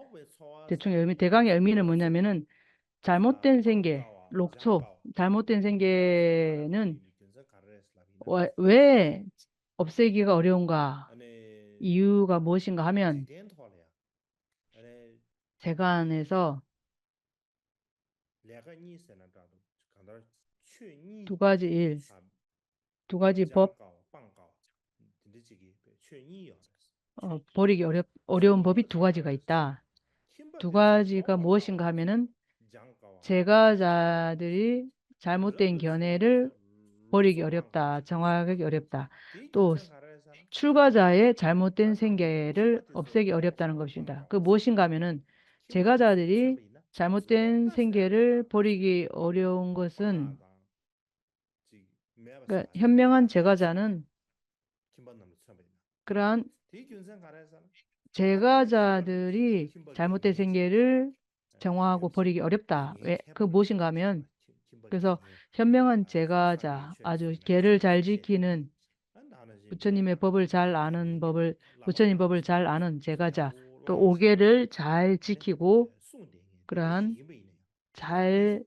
대강의 의미는 뭐냐면은 잘못된 생계, 록초, 잘못된 생계는 왜 없애기가 어려운가? 이유가 무엇인가 하면 세간에서 두 가지 일, 두 가지 법, 버리기 어려운 법이 두 가지가 있다. 두 가지가 무엇인가 하면은 제가자들이 잘못된 견해를 버리기 어렵다, 정화하기 어렵다. 또 출가자의 잘못된 생계를 없애기 어렵다는 것입니다. 그 무엇인가 하면은 제가자들이 잘못된 생계를 버리기 어려운 것은 그러니까 현명한 제가자는 그러한 제가자들이 잘못된 생계를 정화하고 버리기 어렵다. 왜? 그 무엇인가 하면 그래서 현명한 제가자, 아주 계를 잘 지키는 부처님 법을 잘 아는 제가자, 또 오계를 잘 지키고 그러한 잘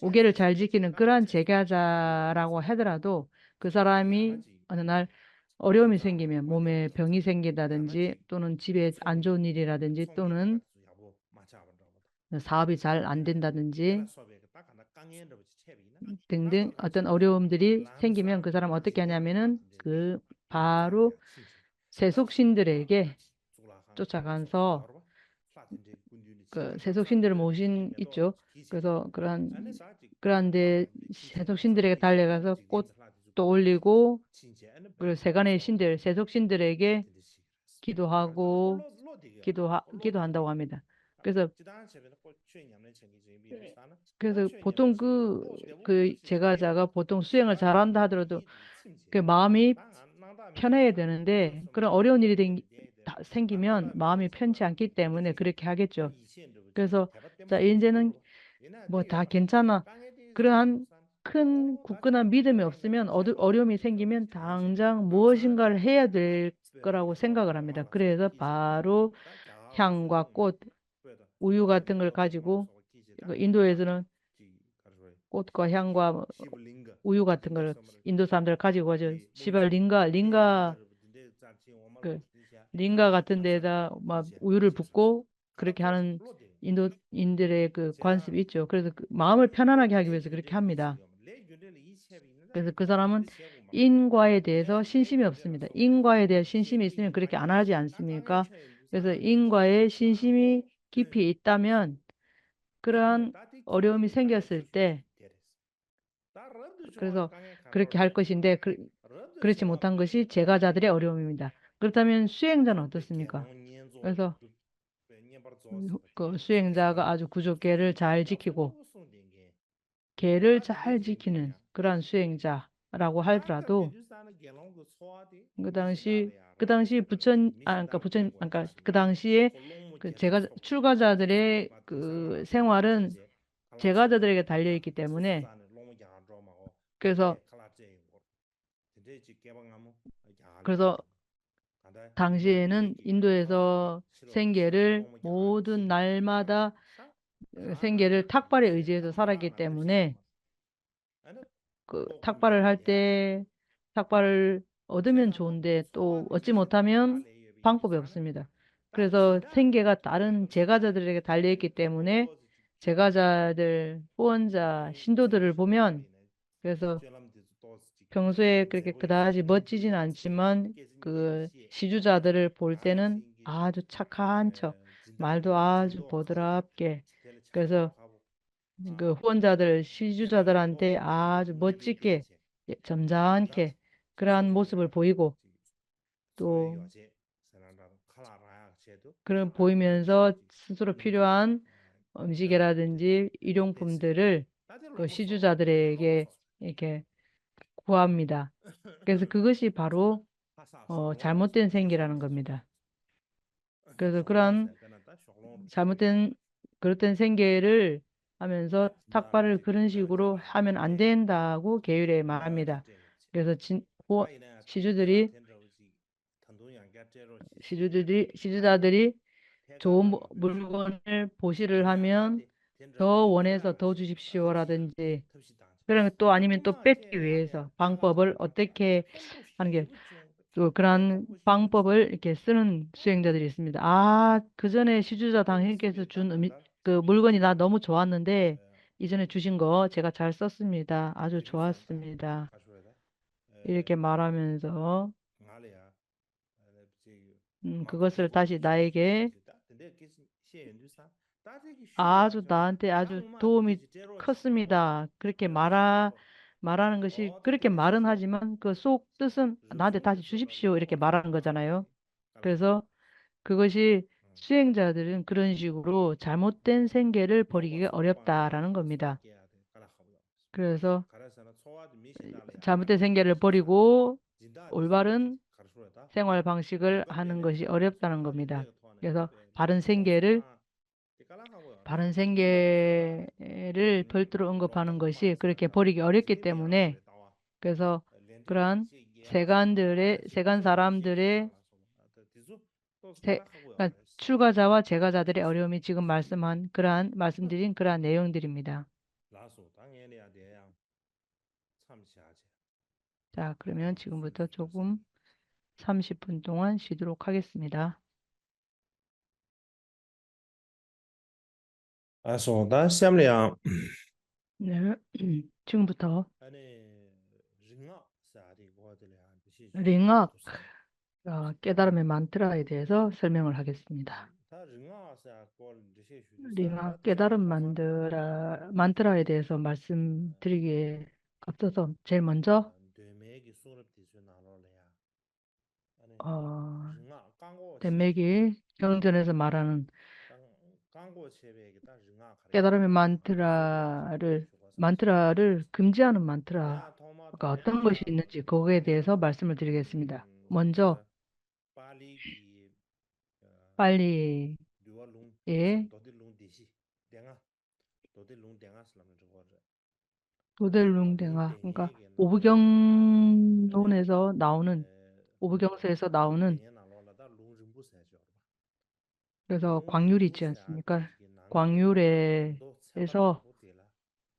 오계를 잘 지키는 그러한 제가자라고 하더라도 그 사람이 어느 날 어려움이 생기면 몸에 병이 생긴다든지 또는 집에 안 좋은 일이라든지 또는 사업이 잘 안 된다든지 등등 어떤 어려움들이 생기면 그 사람 어떻게 하냐면은 그 바로 세속신들에게 쫓아가서 그 세속신들을 모신 있죠. 그래서 그런데 세속신들에게 달려가서 꽃도 올리고 그리고 세간의 세속신들에게 기도하고 기도한다고 합니다. 그래서 보통 그 제가자가 보통 수행을 잘한다 하더라도 그 마음이 편해야 되는데 그런 어려운 일이 생기면 마음이 편치 않기 때문에 그렇게 하겠죠. 그래서 자 이제는 뭐 다 괜찮아. 그러한 큰 굳건한 믿음이 없으면 어려움이 생기면 당장 무엇인가를 해야 될 거라고 생각을 합니다. 그래서 바로 향과 꽃, 우유 같은 걸 가지고 인도에서는 꽃과 향과 우유 같은 걸 인도 사람들 가지고 가죠. 그 링가 같은 데에다 막 우유를 붓고 그렇게 하는 인들의 그 관습이 있죠. 그래서 그 마음을 편안하게 하기 위해서 그렇게 합니다. 그래서 그 사람은 인과에 대해서 신심이 없습니다. 인과에 대해 신심이 있으면 그렇게 안 하지 않습니까? 그래서 인과에 신심이 깊이 있다면 그러한 어려움이 생겼을 때 그래서 그렇게 할 것인데 그렇지 못한 것이 제가자들의 어려움입니다. 그렇다면 수행자는 어떻습니까? 그래서 그 수행자가 아주 구조계를 잘 지키고 계를 잘 지키는 그러한 수행자라고 하더라도 그 당시 그러니까 그 당시에 그 제가 출가자들의 그 생활은 제가자들에게 달려 있기 때문에 그래서 그래서 당시에는 인도에서 생계를 모든 날마다 생계를 탁발에 의지해서 살았기 때문에 그 탁발을 할 때 탁발을 얻으면 좋은데 또 얻지 못하면 방법이 없습니다. 그래서 생계가 다른 제가자들에게 달려있기 때문에 제가자들, 후원자, 신도들을 보면 그래서 평소에 그렇게 그다지 멋지진 않지만 그 시주자들을 볼 때는 아주 착한 척, 말도 아주 보드랍게 그래서 그 후원자들, 시주자들한테 아주 멋지게 점잖게 그러한 모습을 보이고 또 그런 보이면서 스스로 필요한 음식이라든지 일용품들을 그 시주자들에게 이렇게 구합니다. 그래서 그것이 바로 잘못된 생계라는 겁니다. 그래서 그런 잘못된 그릇된 생계를 하면서 탁발을 그런 식으로 하면 안 된다고 계율에 말합니다. 그래서 시주들이 시주자들이 좋은 물건을 보시를 하면 더 원해서 더 주십시오라든지 그러면 또 아니면 또 뺏기 위해서 방법을 어떻게 하는 게 또 그런 방법을 이렇게 쓰는 수행자들이 있습니다. 아, 그 전에 시주자 당신께서 준 그 물건이 나 너무 좋았는데 이전에 주신 거 제가 잘 썼습니다. 아주 좋았습니다. 이렇게 말하면서 그것을 다시 나에게 아주 나한테 아주 도움이 컸습니다. 그렇게 말하는 것이 그렇게 말은 하지만 그 속 뜻은 나한테 다시 주십시오. 이렇게 말하는 거잖아요. 그래서 그것이 수행자들은 그런 식으로 잘못된 생계를 버리기가 어렵다라는 겁니다. 그래서 잘못된 생계를 버리고 올바른 생활 방식을 하는 것이 어렵다는 겁니다. 그래서 바른 생계를 별도로 언급하는 것이 그렇게 버리기 어렵기 때문에 그래서 그러한 세간 사람들의 그러니까 출가자와 제가자들의 어려움이 지금 말씀드린 그러한 내용들입니다. 자, 그러면 지금부터 조금 30분 동안 쉬도록 하겠습니다. 啊，说到下面，네, 지금부터 人啊，是啊的，我的俩，这些 링악 就是， 깨달음의 만트라에 대해서 설명을 하겠습니다. 他人啊，是啊，过这些学习，他 깨달음 他这个话的， 만트라에 대해서 말씀드리기에 앞서서 제일 먼저 对每个 수업도拿了呀， 어, 人啊，刚过前， 덴맥이 경전에서 말하는 깨달음의 刚过前边给他人啊，可能， 만트라를 금지하는 만트라가 어떤 것이 야， 있는지 그거에 대해서 말씀을 드리겠습니다. 먼저 巴黎给 빨리의 류얼롱 도들롱 대시 댕아 도들롱 댕아 슬람저 도델룽댕아 그러니까 댕에게 나로라야 아니 오부경론에서 나오는 오부경서에서 나오는 댕에 나로라다 롱rum부세죠 그래서 광률이 있지 롱rum부세야 않습니까? 기 난도 난도 세발 광률에서 강보텔라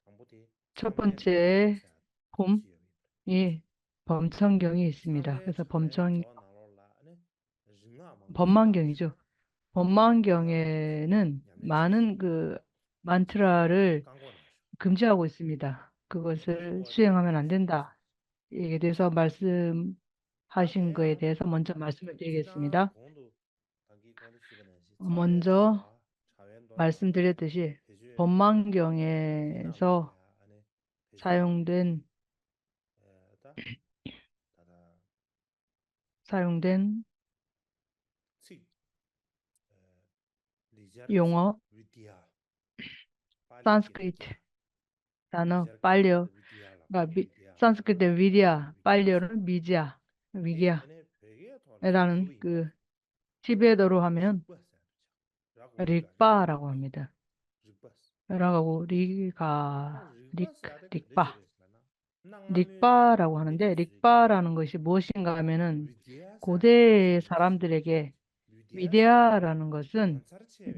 강보테 첫 강에 번째 롱rum부세야 봄이 범천경이 있습니다. 강에 그래서 차례 저 나로라 아니 징아 망고시다 법만경이죠. 징아 법만경에는 냠네 많은 제시야 그 만트라를 강고나죠 금지하고 있습니다. 그것을 수행하면 안 된다. 이에 대해서 말씀하신 거에 다대야 대해서 먼저 말씀을 지단 드리겠습니다. 공도 단기 공도 시간에 참배 먼저 사 자연도나 말씀드렸듯이 배주에 법망경에서 이남이야 안에 배주나 사용된 다 다다 사용된 칙 리자르치 용어 위디아 빨리 산스크리트 위디아 단어 리자르치 빨려 위디아라고 그러니까 위디아 산스크리트 빨리 위디아 위디아스 빨려는 미지야 게 안에 베개 돌아서 위기야라는 더위나 그 티베트어로 하면 릭바스 라고 리가죠 릭바라고 합니다. 릭바스 라고 나 리가 릭바스 야데 릭바 그레제레스라나 낭만의 릭바라고 하는데 베드스레기 릭바라는 것이 무엇인가 하면은 위디아사 고대 그레제레스 사람들에게 위디아사 위대하라는 것은 원사체베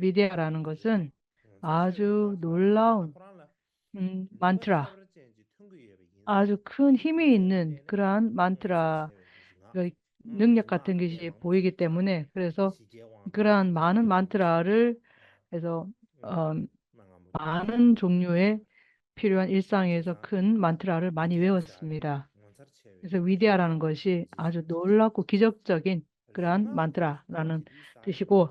아주 마사나 놀라운 나코란라 리바 만트라, 체버르체지 퉁구예베 인자 아주 큰 힘이 있는 디체르데네 그러한 만트라 원사체베 지가 그 능력 같은 나데 것이 보이기 망부시자 때문에 그래서 시제왕도 그러한 많은 시제베시 만트라를 해서 어, 망아무디아 많은 종류의 필요한 일상에서 인두사 큰 만트라를 많이 위디아사데 외웠습니다. 그래서 원사체베 위대하라는 지가 것이 아주 지시베지 놀랍고 기적적인 그러한 링압도 만트라라는 디사데 뜻이고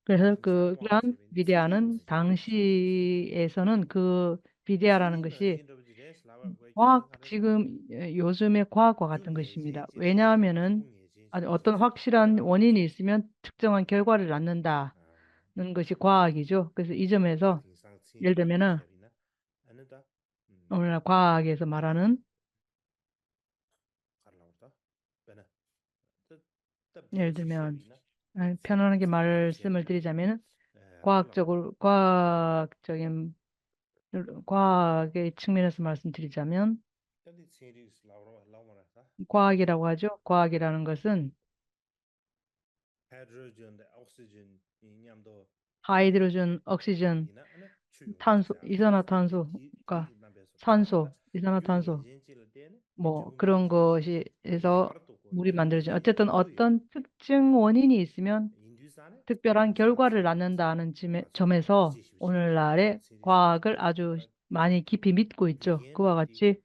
그래서 그러한 딩상왕체베 위대하는 지리지 당시에서는 그 위대하라는 지리는 것이 인도비지레 슬라바 과학, 고에케 지금 요즘의 과학과 같은 중에 것입니다. 진실이지 왜냐하면은 중에 아니, 진실이지 어떤 확실한 라고 원인이 하죠. 있으면 특정한 결과를 낳는다는 것이 과학이죠. 그래서 이 점에서 딩상치 예를 들면은 위디체리나 아니다. 오늘날 과학에서 말하는 가라오다. 베나 더 예를 비에시 들면 셰비나 지 편안하게 지리나 말씀을 셰비나 드리자면은 가라오 과학적인 과학의 측면에서 말씀드리자면 근데 시리스 라오마라사 과학이라고 하죠. 과학이라는 것은 하이드로젠 옥시젠 이냠도 하이드로전, 옥시전, 이나 아니 추용 탄소, 지자 이산화탄소가 디디 남베서 산소, 가라오다 이산화탄소 중에 진실을 뭐 지붕 그런 예진시 것이 예 해서 바르도 물이 만들어진 둥둥이 어쨌든 둥둥이 어떤 특정 원인이 있으면 인두산에 특별한 결과를 딩상체 낳는다는 맞아 점에서 지시비시 오늘날의 시리스 과학을 아주 다 많이 깊이 믿고 있죠. 그와 디겐디 같이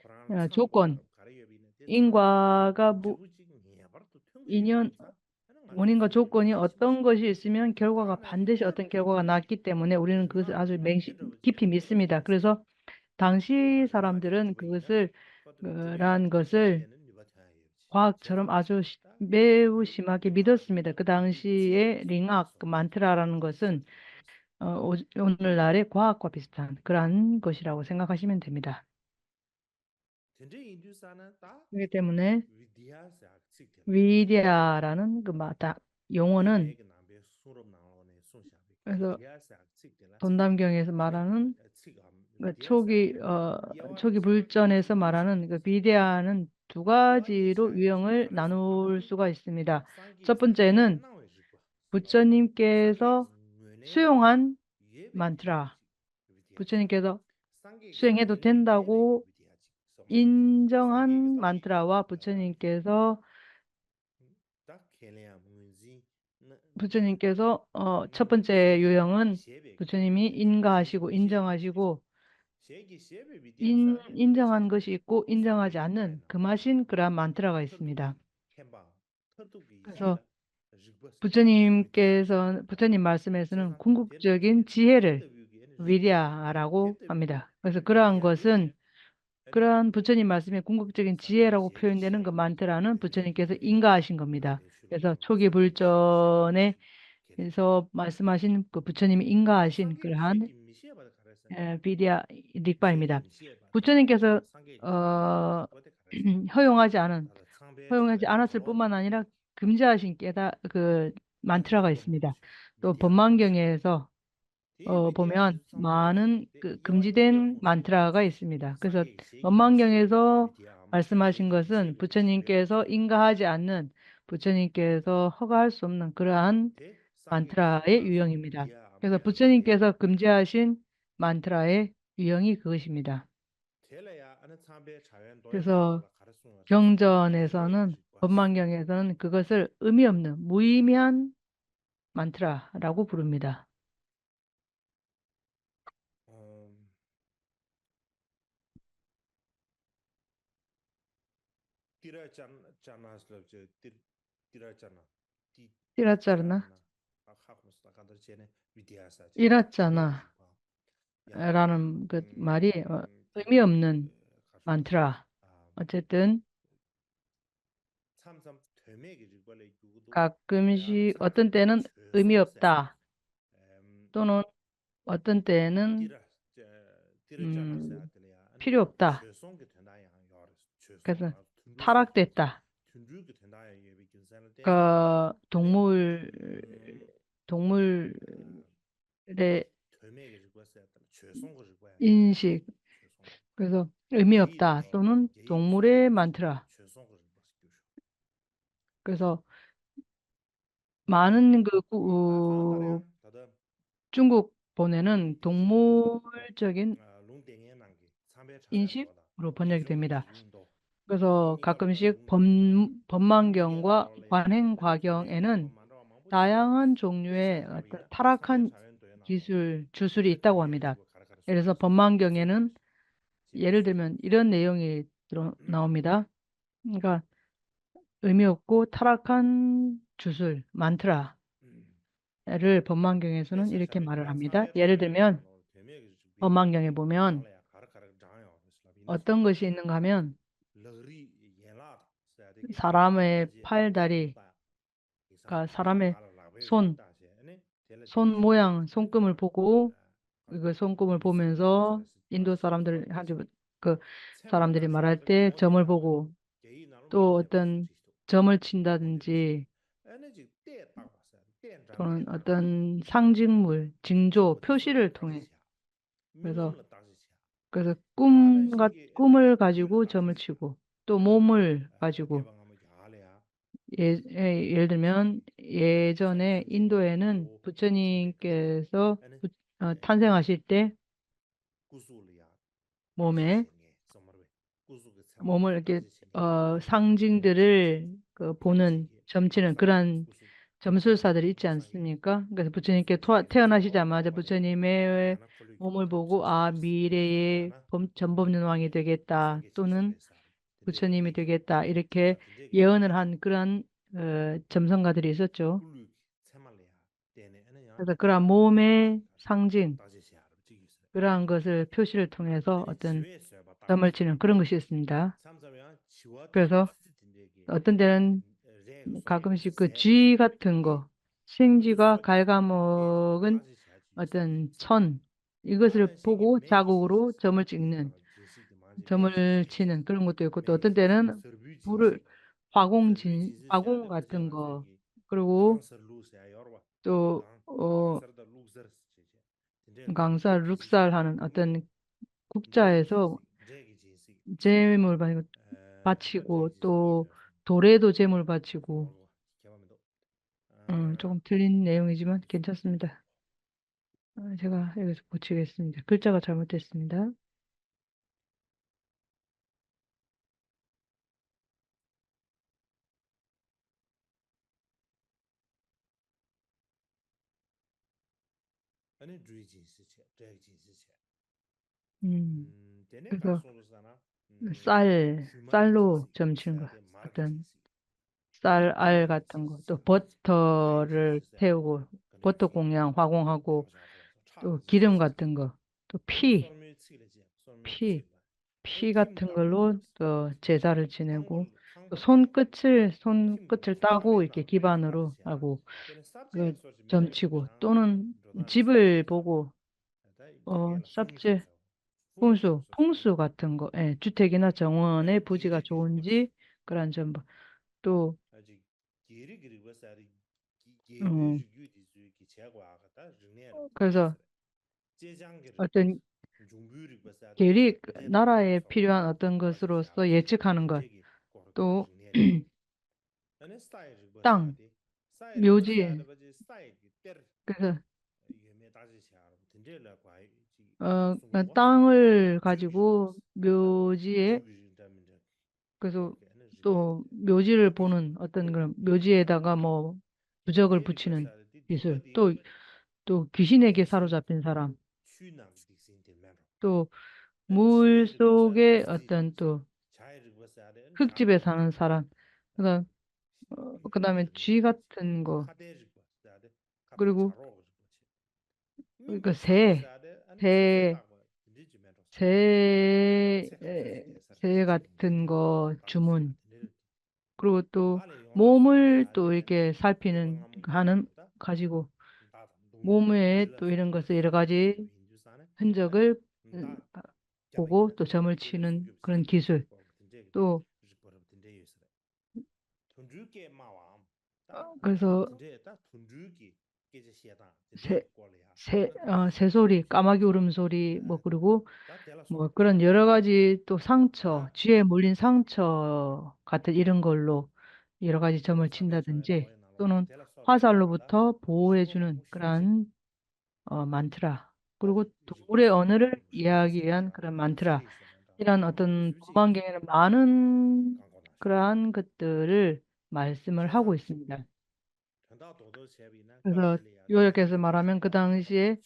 코란 조건, 창고라로 가려비는 데 창고라 인과가 지구지 예 바르도 둥둥이 인연, 인자 하는 말도 원인과 시리비 조건이 어떤 지시비시 것이 있으면 결과가 다음에 반드시 어떤 결과가 났기 때문에 우리는 그것을 아주 깊이 인도비지레 믿습니다. 지리스 그래서 당시 마지막 사람들은 디베이나 그것을 그것도 디베이나 그란 것을 디베이는 리바타이지 과학처럼 제자베 아주 다 매우 심하게 링압도 믿었습니다. 그 링압도 당시에 지리스 링악, 그 소나 만트라라는 것은 디사티베스 오늘날의 과학과 비슷한 그러한 것이라고 생각하시면 됩니다. 근데 인두사는 다 그렇기 때문에 위디아스 악식텔레스 위대하라는 용어는 디베이가 남베 수업 나오네 손샤베 그래서 위디아스 악식텔라 돈담경에서 아니 말하는 지금 그 위디아스 초기 이어와르스 불전에서 말하는 그 인두샤베스 비대하는 두 이완디 가지로 샤야지 유형을 가르스 나눌 수가 있습니다. 상기 첫 상기 번째는 하나의 리바 상기 부처님께서 뇌네 수용한 예베 만트라, 위디아지 부처님께서 상기가 수행해도 뇌네 예베기 된다고 위디아지 소마레 상기가 인정한 다 만트라와 부처님께서 다 켈레야 문지 첫 번째 셰기 유형은 셰베기 부처님이 인가하시고 인정하시고 셰기 셰베 위디아스 안에 인정한 셰기 것이 있고 인정하지 상기가 않는 다이나 금하신 그러한 만트라가 있습니다. 터두기 켐바 터두기 그래서 실라 르버스 위디아스 부처님 말씀에서는 제가 궁극적인 덴더비지 지혜를 덴더비기에는 르버스 위대하라고 덴더비기 합니다. 그래서 그러한 것은 위디아르지 아니 그러한 부처님 말씀에 궁극적인 상기 지혜라고 셰기 표현되는 그 셰베 만트라는 부처님께서 위디아지 인가하신 겁니다. 그래서 베슈르기 초기 상기 셰베지 켈레 불전에서 말씀하신 그 부처님이 인가하신 상기 그러한 셰기 미시에바 가르사 비디아 셰기 릭바입니다. 미시에바 부처님께서 상기 어, 거데 가르사 허용하지 않은 다다 상배 허용하지 자연 않았을 도로나 뿐만 아니라 금지하신 그 다다 만트라가 있습니다. 도모지 또 위디아 셰베지 법망경에서 디 위디아 보면 상배 많은 데 그 야와디디아 금지된 콘세 만트라가 있습니다. 그래서 상계 셰기 미시에바 법망경에서 위디아 말씀하신 셰기 것은 미시에바 상배 부처님께서 인가하지 않는 부처님께서 허가할 수 없는 그러한 데 상계 만트라의 소나스 유형입니다. 위디아 그래서 암베 아니데 부처님께서 금지하신 만트라의 유형이 그것입니다. 텔레야 아는 상배 자연 그래서 도야사라 가르송아서 텔레 경전에서는 리바스 법망경에서는 그것을 의미 없는 무의미한 만트라라고 부릅니다. 음, 띠라짜르나? 이랐잖아 라는 그 말이 의미 없는 많더라. 어쨌든 가끔씩 어떤 때는 의미 없다 또는 어떤 때는 음, 필요 없다. 그래서 타락됐다. 그 동물의 인식 그래서 의미 없다 또는 동물의 많더라. 그래서 많은 중국 본에는 동물적인 인식으로 번역이 됩니다. 그래서 가끔씩 법망경과 관행과경에는 다양한 종류의 어떤 타락한 주술이 있다고 합니다. 예를 들어서 법망경에는 예를 들면 이런 내용이 나옵니다. 그러니까 의미 없고 타락한 주술, 만트라를 법망경에서는 이렇게 말을 합니다. 예를 들면 법망경에 보면 어떤 것이 있는가 하면 사람의 팔다리, 그러니까 사람의 손, 손 모양, 손금을 보고 그 손금을 보면서 인도 그 사람들이 말할 때 점을 보고 또 어떤 점을 친다든지 또는 어떤 상징물, 징조, 표시를 통해 그래서 꿈을 가지고 점을 치고 또 몸을 가지고 예를 들면 예전에 인도에는 부처님께서 탄생하실 때 몸에 몸을 이렇게 상징들을 보는 점치는 그런 점술사들이 있지 않습니까? 그래서 부처님께 태어나시자마자 부처님의 몸을 보고 아 미래의 전범윤왕이 되겠다 또는 부처님이 되겠다 이렇게 예언을 한 그런 점성가들이 있었죠. 그래서 그런 몸의 상징 그러한 것을 표시를 통해서 어떤 점을 치는 그런 것이 있습니다. 그래서 어떤 때는 가끔씩 그 쥐 같은 거, 생쥐가 갉아먹은 어떤 이것을 보고 자국으로 점을 치는 그런 것도 있고 또 어떤 때는 불을, 화공 같은 거, 그리고 또, 강살, 룩살 하는 어떤 국자에서 재물 바치고 또 돌에도 재물 바치고 조금 틀린 내용이지만 괜찮습니다. 제가 여기서 고치겠습니다. 글자가 잘못됐습니다. 음, 그래서 쌀로 점치는 거, 어떤 알 같은 거, 또 버터를 태우고, 버터 공양 화공하고, 또 기름 같은 거, 또 피, 피 같은 걸로 또 제사를 지내고, 또 손끝을 따고 이렇게 기반으로 하고, 그 점치고, 또는 집을 보고, 삽질, 풍수 같은 거, 예, 주택이나 정원의 부지가 좋은지, 그런 점, 또, 음, 그래서 어떤 나라에 필요한 어떤 것으로서 예측하는 것, 또 땅, 묘지, 그래서 땅을 가지고 묘지에 그래서 또 묘지를 보는 어떤 그런 묘지에다가 뭐 부적을 붙이는 기술, 또 귀신에게 사로잡힌 사람, 또 물 속에 어떤 또 흙집에 사는 사람. 그다음 그다음에 쥐 같은 거. 그리고 그 새, 새 같은 거 주문. 그리고 또 몸을 또 이렇게 살피는 하는 가지고 몸에 또 이런 것을 여러 가지 흔적을 음, 보고 또 점을 치는 그런 기술. 또 그래서 새, 새소리, 까마귀 울음소리, 뭐, 그리고 뭐 그런 여러 가지 또 상처, 쥐에 물린 상처 같은 이런 걸로 여러 가지 점을 친다든지 또는 화살로부터 보호해주는 그러한 만트라. 그리고 동물의 언어를 이해하기 위한 그런 만트라. 이런 어떤 법안경에는 많은 그러한 것들을 말씀을 하고 있습니다. 그래서 요약해서 말하면 그 당시에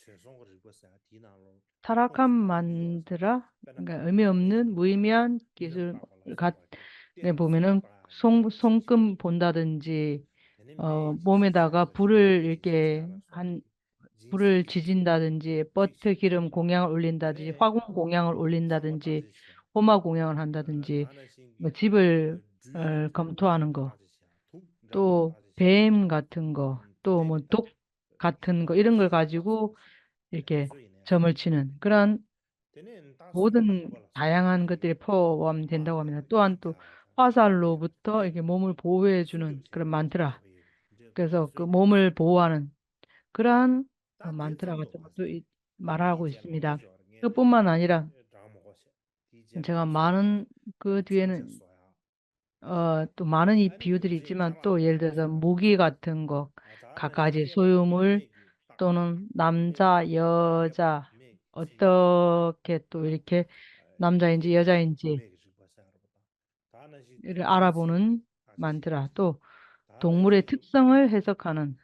타락한 만드라, 그러니까 의미 없는 무의미한 기술 보면은 손금 본다든지 몸에다가 불을 지진다든지 버터 기름 공양을 올린다든지 화공 공양을 올린다든지 호마 공양을 한다든지 뭐 집을 검토하는 거, 또 뱀 같은 거, 또 뭐 독 같은 거 이런 걸 가지고 이렇게 점을 치는 그런 모든 다양한 것들이 포함된다고 합니다. 또한 또 화살로부터 이렇게 몸을 보호해주는 그런 만트라. 그래서 그 몸을 보호하는 그러한 만트라 같은 것도 말하고 있습니다. 그뿐만 아니라 제가 많은 그 뒤에는 또 많은 이 비유들이 있지만 또 예를 들어서 무기 같은 거, 갖가지 소유물 또는 남자, 여자 어떻게 또 이렇게 남자인지 여자인지 를 알아보는 만트라, 또 동물의 특성을 해석하는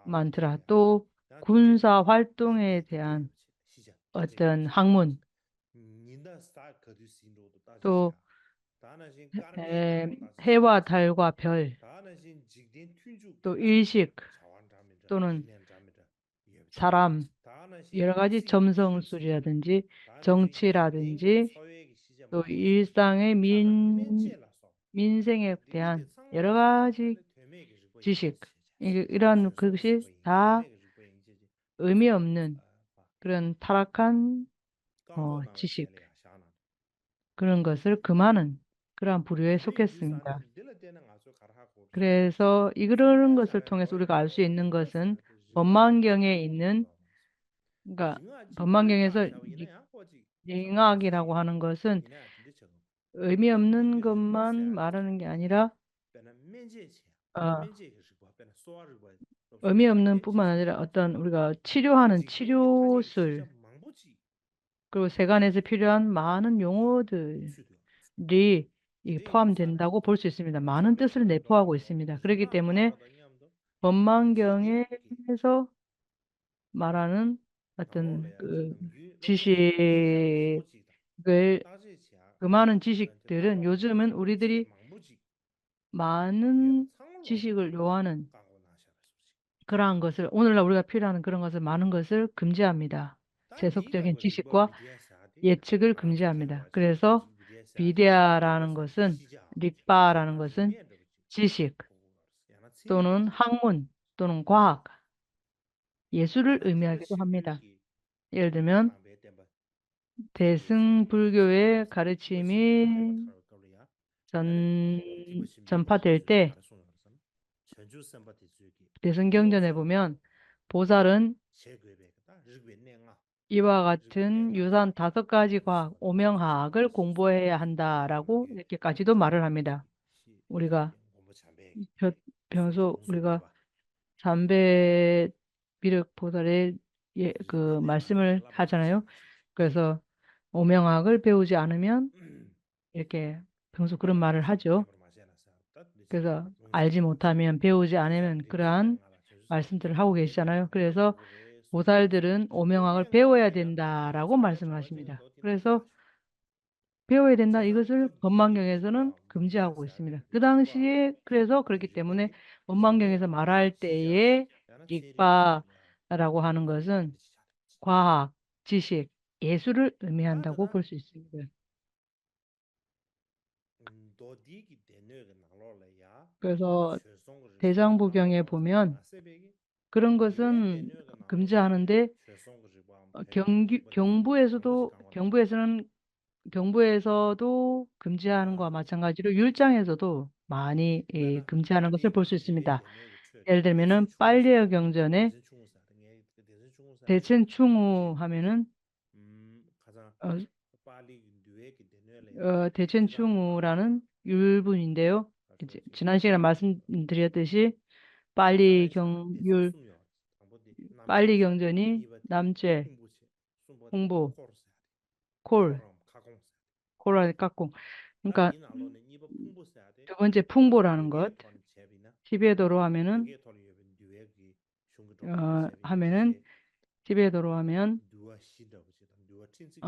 만트라, 또 군사 활동에 대한 어떤 학문, 또 해와 달과 별, 또 일식 또는 사람, 여러 가지 점성술이라든지 정치라든지 또 일상의 민생에 대한 여러 가지 지식, 이런 것이 다 의미 없는 그런 타락한 지식, 그런 것을 금하는 그러한 부류에 속했습니다. 그래서 이런 것을 통해서 우리가 알 수 있는 것은 법망경에 있는, 그러니까 법망경에서 링학이라고 하는 것은 의미 없는 것만 말하는 게 아니라 어, 의미 없는 뿐만 아니라 어떤 우리가 치료하는 치료술 그리고 세간에서 필요한 많은 용어들이 포함된다고 볼 수 있습니다. 많은 뜻을 내포하고 있습니다. 그렇기 때문에 법망경에서 말하는 어떤 그 지식을 그 많은 지식들은 요즘은 우리들이 많은 지식을 요하는 그러한 것을 오늘날 우리가 필요한 그런 것을 많은 것을 금지합니다. 세속적인 지식과 예측을 금지합니다. 그래서 비대아라는 것은 릭바라는 것은 지식 또는 학문 또는 과학, 예술을 의미하기도 합니다. 예를 들면 대승불교의 가르침이 전파될 때 대승경전에 보면 보살은 이와 같은 유산 5가지 과학, 오명학을 공부해야 한다라고 이렇게까지도 말을 합니다. 우리가 펴- 평소 우리가 삼배 미륵 보살의 그 말씀을 하잖아요. 그래서 오명학을 배우지 않으면 이렇게 평소 그런 말을 하죠. 그래서 알지 못하면 배우지 않으면 그러한 말씀들을 하고 계시잖아요. 그래서 보살들은 오명학을 배워야 된다라고 말씀을 하십니다. 그래서 배워야 된다. 이것을 제가 법망경에서는 뉴에기와 금지하고 문제사 있습니다. 될 그 쟁바 당시에 그래서 그렇기 때문에 니주디 법망경에서 쟁게 말할 시장 때에 야나 체리기 익바라고 하는 것은 가르치 과학, 지식, 예술을 의미한다고 다다다 볼 수 있습니다. 도디기 되뇌가 나로래야 그래서 최송거를 대장부경에 탐바바 보면 아세베기 그런 뉴에 것은 되뇌가 나로래야 금지하는데 최송거를 뭐 페기 강보지 강원라 경부에서도 금지하는 것과 아 마찬가지로 율장에서도 많이 나나 금지하는 것을 다디 볼 수 뉴에 있습니다. 되뇌가 최 예를 대신 들면은 빨리어 충무사다 경전에 대신 충무사다 대신 충무사다 대천 디게 충우 하면은 가자 어, 빨리 뉴에게 되뇌래야 대천 지방 충우라는 율분인데요. 이제 가져지 지난 시간에 말씀드렸듯이 빨리 가에사나 대신 경율 숨요 당보디 빨리 남체지 경전이 이바디 남죄, 풍부시 숨보디 홍보, 코르사디 콜, 코람 가공사디 콜을 깎고 그러니까 다긴 알로는 이바 풍부사디 두 번째 가서 풍보라는 것 되게 돈 제비나 티베도로 하면은 되게 돈이 뉴에기 슝그도다 제비 하면은 디제 티베도로 하면 누아 시더부지다 누아 틴식이지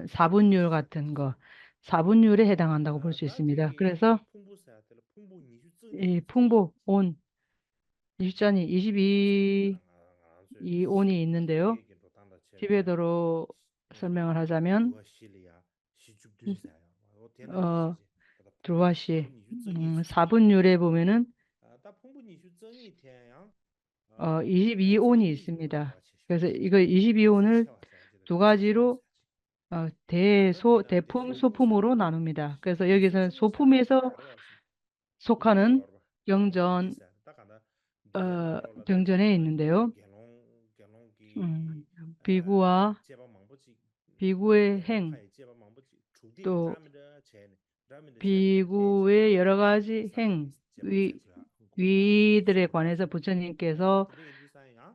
4분율 같은 거, 4분율에 해당한다고 볼 수 있습니다. 다되게 그래서 풍부사들 풍부 이 니슈증이지 풍보, 온, 일전이 니슈증이다 22, 이 온이 있는데요. 되게 도단다 제비나 티베도로 설명을 하자면, 누아 실이야 시줍든사야 뭐 어, 대나시지 그다 풍부 드루아시, 니슈증이지 4분율에 보면은, 다 풍부 니슈증이 태양 22온이 있습니다. 그래서 이거 22온을 두 가지로 대품, 소품으로 나눕니다. 그래서 여기서는 소품에서 속하는 경전, 경전에 있는데요. 음, 비구와 비구의 행, 또 비구의 여러 가지 행, 위들에 관해서 부처님께서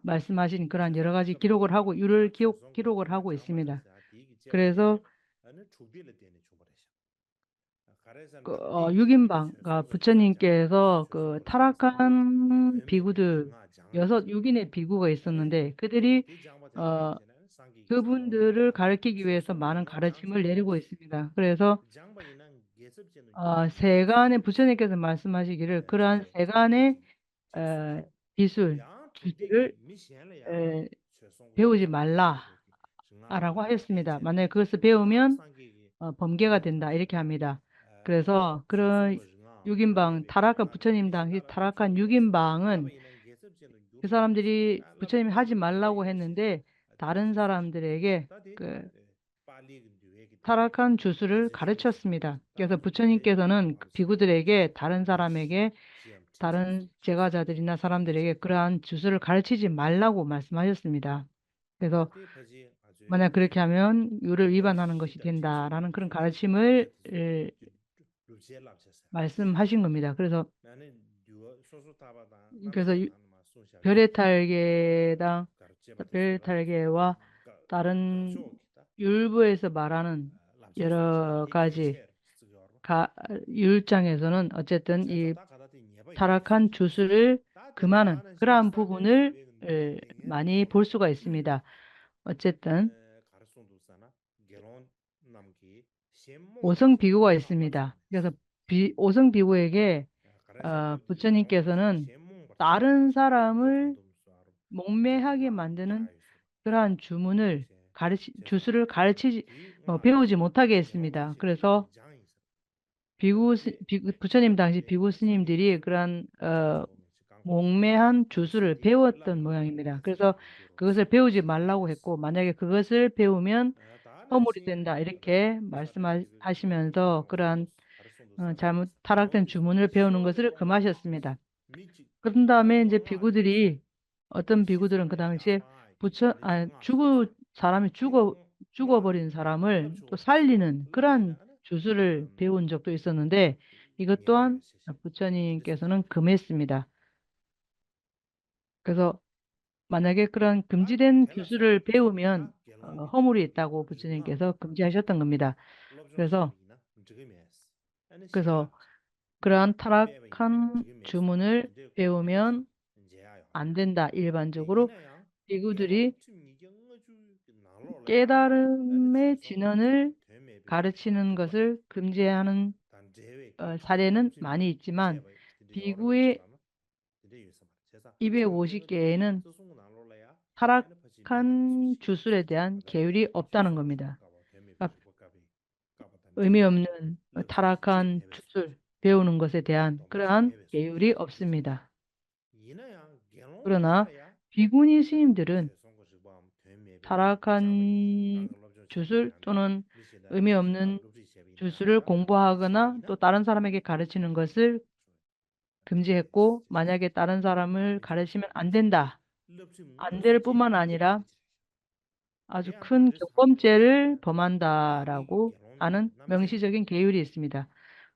말씀하신 그러한 여러 가지 기록을 하고 유를 기록을 하고 있습니다. 그래서 그 6인방, 그러니까 부처님께서 그 타락한 비구들, 6인의 비구가 있었는데 그들이 어, 그분들을 가르치기 위해서 많은 가르침을 내리고 있습니다. 그래서 세간의 부처님께서 말씀하시기를 그러한 세간의 어, 기술, 기술을 에, 배우지 말라라고 하였습니다. 만약에 그것을 배우면 범계가 된다 이렇게 합니다. 그래서 그런 6인방 타락한 부처님 당시 타락한 6인방은 그 사람들이 부처님이 하지 말라고 했는데 다른 사람들에게 그 타락한 주술을 가르쳤습니다. 그래서 부처님께서는 그 비구들에게 다른 사람에게 다른 제가자들이나 사람들에게 그러한 주술을 가르치지 말라고 말씀하셨습니다. 그래서 만약 그렇게 하면 율을 위반하는 것이 된다라는 그런 가르침을 말씀하신 겁니다. 그래서 별의 탈계와 다른 율부에서 말하는 여러 가지 율장에서는 어쨌든 이 타락한 주술을 금하는 그러한 부분을 많이 볼 수가 있습니다. 어쨌든 오성 비구가 있습니다. 그래서 오성 비구에게 부처님께서는 다른 사람을 목매하게 만드는 그러한 주술을 배우지 못하게 했습니다. 그래서 부처님 당시 비구 스님들이 그러한 목매한 주술을 배웠던 모양입니다. 그래서 그것을 배우지 말라고 했고, 만약에 그것을 배우면 허물이 된다 이렇게 말씀하시면서 그러한 잘못 타락된 주문을 배우는 것을 금하셨습니다. 그런 다음에 이제 비구들이 어떤 비구들은 그 당시에 사람이 죽어버린 사람을 또 살리는 그러한 주술을 배운 적도 있었는데 이것 또한 부처님께서는 금했습니다. 그래서 만약에 그런 금지된 주술을 배우면 허물이 있다고 부처님께서 금지하셨던 겁니다. 그래서 그래서 그러한 타락한 주문을 배우면 안 된다. 일반적으로 비구들이 깨달음의 진언을 가르치는 것을 금지하는 사례는 많이 있지만 비구의 250개에는 타락한 주술에 대한 계율이 없다는 겁니다. 그러니까 의미 없는 타락한 주술 배우는 것에 대한 그러한 계율이 없습니다. 그러나 비구니 스님들은 타락한 주술 또는 의미 없는 주술을 공부하거나 또 다른 사람에게 가르치는 것을 금지했고, 만약에 다른 사람을 가르치면 안 된다. 안 될 뿐만 아니라 아주 큰 경범죄를 범한다라고 하는 명시적인 계율이 있습니다.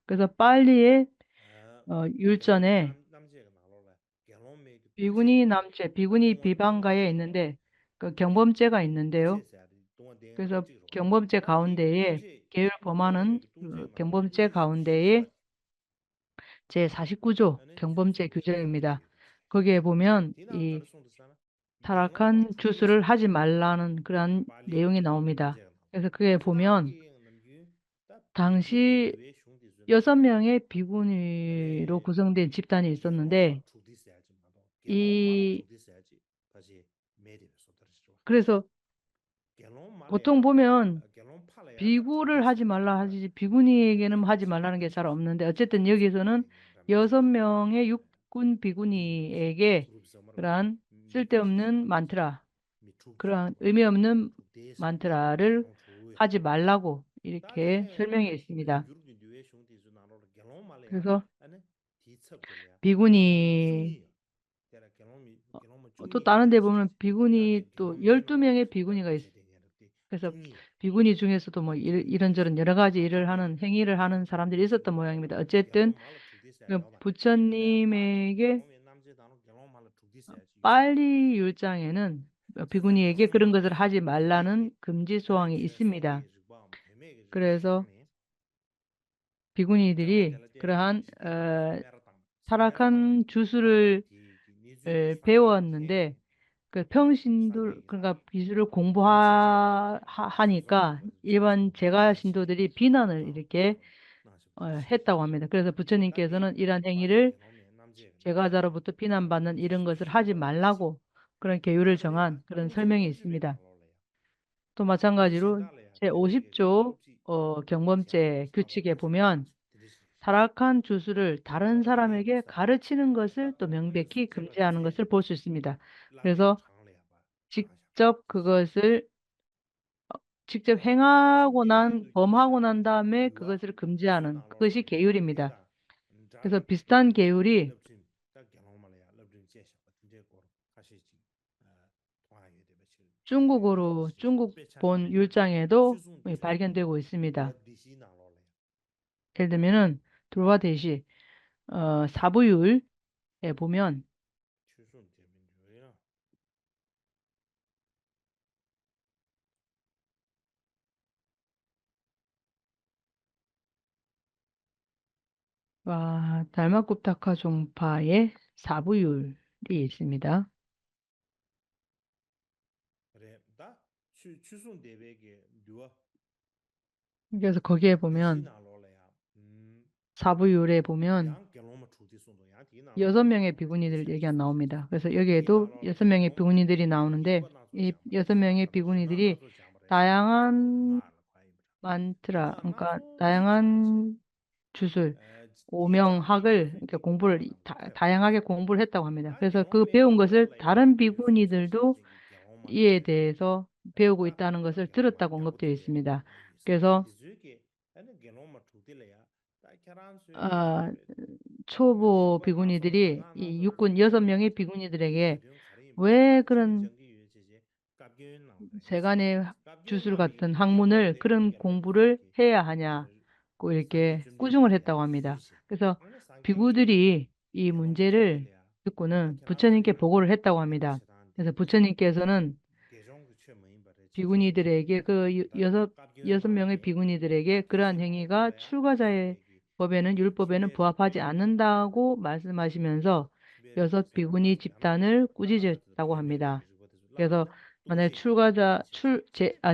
그래서 빨리의 율전에 비구니 남체, 비구니 비방가에 있는데 그 경범죄가 있는데요. 그래서 경범죄 가운데에 계율 범하는 그 경범죄 가운데에 제49조 경범죄 규정입니다. 거기에 보면 이 타락한 주술을 하지 말라는 그러한 내용이 나옵니다. 그래서 그에 보면 당시 6명의 비구니로 구성된 집단이 있었는데 이 그래서 보통 보면 비구를 하지 말라 하지 비구니에게는 하지 말라는 게 잘 없는데 어쨌든 여기서는 6명의 육군 비구니에게 그러한 쓸데없는 만트라 그러한 의미 없는 만트라를 하지 말라고 이렇게 설명해 있습니다. 그래서 비구니 또 다른 데 보면 비구니 또 12명의 비구니가 있어요. 그래서 비구니 중에서도 뭐 이런저런 여러 가지 일을 하는 행위를 하는 사람들이 있었던 모양입니다. 어쨌든 그 부처님에게 빨리 율장에는 비구니에게 그런 것을 하지 말라는 금지 조항이 있습니다. 그래서 비구니들이 그러한 타락한 주술을 배웠는데 그 평신도 그러니까 기술을 공부하니까 일반 제가 신도들이 비난을 이렇게 했다고 합니다. 그래서 부처님께서는 이러한 행위를 제가자로부터 비난받는 이런 것을 하지 말라고 그런 계율을 정한 그런 설명이 있습니다. 또 마찬가지로 제50조 경범죄 규칙에 보면 타락한 주술을 다른 사람에게 가르치는 것을 또 명백히 금지하는 것을 볼 수 있습니다. 그래서 직접 그것을 직접 범하고 난 다음에 그것을 금지하는 그것이 계율입니다. 그래서 비슷한 계율이 중국본 율장에도 발견되고 있습니다. 예를 들면은 둘화대시 사부율에 보면 달마굽타카 종파의 사부율이 있습니다. 그래서 거기에 보면 사부율에 보면 6명의 비구니들 얘기가 나옵니다. 그래서 여기에도 6명의 비구니들이 나오는데 이 6명의 비구니들이 다양한 만트라, 그러니까 다양한 주술, 오명학을 이렇게 공부를 다양하게 공부를 했다고 합니다. 그래서 그 배운 것을 다른 비구니들도 이에 대해서 배우고 있다는 것을 들었다고 언급되어 있습니다. 그래서 아, 초보 비구니들이 이 육군 6명의 비구니들에게 왜 그런 세간의 주술 같은 학문을 그런 공부를 해야 하냐고 이렇게 꾸중을 했다고 합니다. 그래서 비구들이 이 문제를 듣고는 부처님께 보고를 했다고 합니다. 그래서 부처님께서는 비구니들에게 여섯 명의 비구니들에게 그러한 행위가 출가자의 법에는 율법에는 부합하지 않는다고 말씀하시면서 6 비구니 집단을 꾸짖었다고 합니다. 그래서 만약에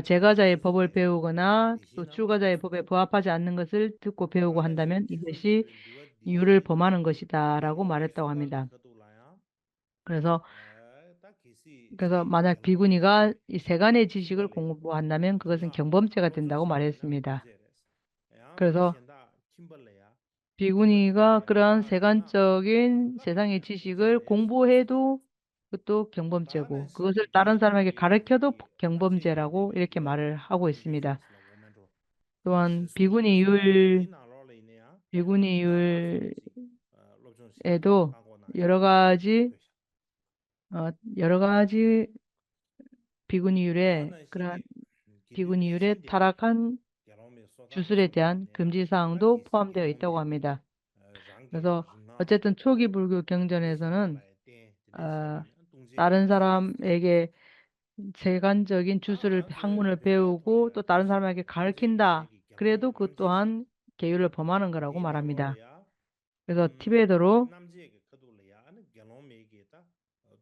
제가자의 법을 배우거나 또 출가자의 법에 부합하지 않는 것을 듣고 배우고 한다면 이것이 유를 범하는 것이다라고 말했다고 합니다. 그래서 만약 비구니가 이 세간의 지식을 공부한다면 그것은 경범죄가 된다고 말했습니다. 그래서 비구니가 그러한 세간적인 세상의 지식을 공부해도 그것도 경범죄고 그것을 다른 사람에게 가르쳐도 경범죄라고 이렇게 말을 하고 있습니다. 또한 비구니율에도 여러 가지 여러 가지 비구니율에 그러한 비구니율에 타락한 주술에 대한 금지 사항도 포함되어 있다고 합니다. 그래서 어쨌든 초기 불교 경전에서는 어, 다른 사람에게 세간적인 학문을 배우고 또 다른 사람에게 가르친다. 그래도 그 또한 계율을 범하는 거라고 말합니다. 그래서 티베트로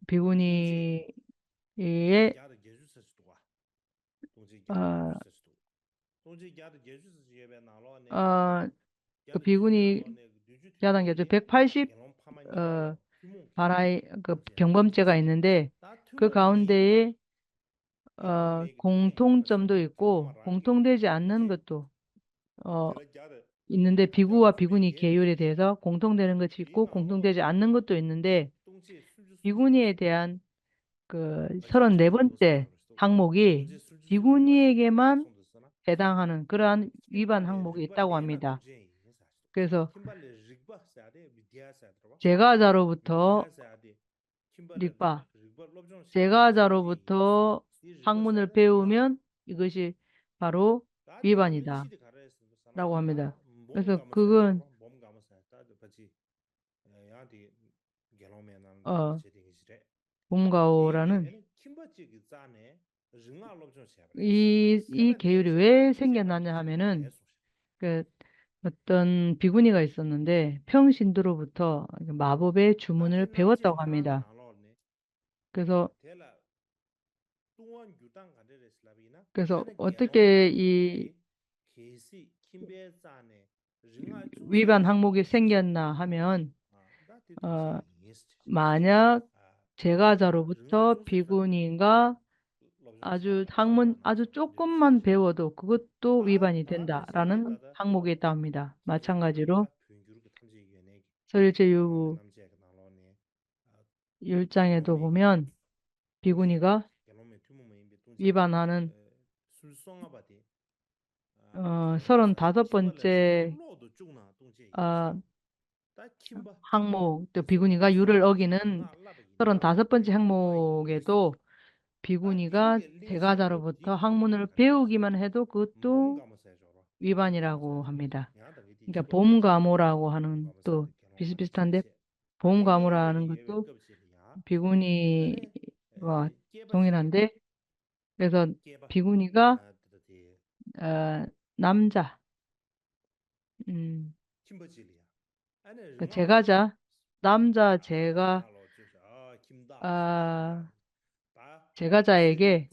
비구니의 어, 그 비구니 야단계죠. 180 바라이 그 경범죄가 있는데 그 가운데에 공통점도 있고 공통되지 않는 것도 어, 있는데 비구와 비구니 계율에 대해서 공통되는 것이 있고 공통되지 않는 것도 있는데 비구니에 대한 그 34번째 항목이 비구니에게만 해당하는 그러한 위반 항목이 있다고 합니다. 그래서 제가자로부터 릭바, 제가자로부터 학문을 배우면 이것이 바로 위반이다 라고 합니다. 그래서 그건 어, 봄가오라는 이 계율이 왜 생겨나냐 하면은 그 어떤 비구니가 있었는데 평신도로부터 마법의 주문을 배웠다고 합니다. 그래서 어떻게 이 위반 항목이 생겼나 하면 어, 만약 제가자로부터 비구니가 아주 조금만 배워도 그것도 위반이 된다라는 항목이 있다 합니다. 마찬가지로 설제유부 율장에도 보면 비구니가 위반하는 35번째 항목, 또 비구니가 율을 어기는 35번째 항목에도 비구니가 제가자로부터 학문을 배우기만 해도 그것도 위반이라고 합니다. 그러니까 봄가모라고 하는 또 비슷비슷한데 봄가모라는 것도 비구니와 동일한데 그래서 비구니가 남자 그 제가자 남자 아, 제가자에게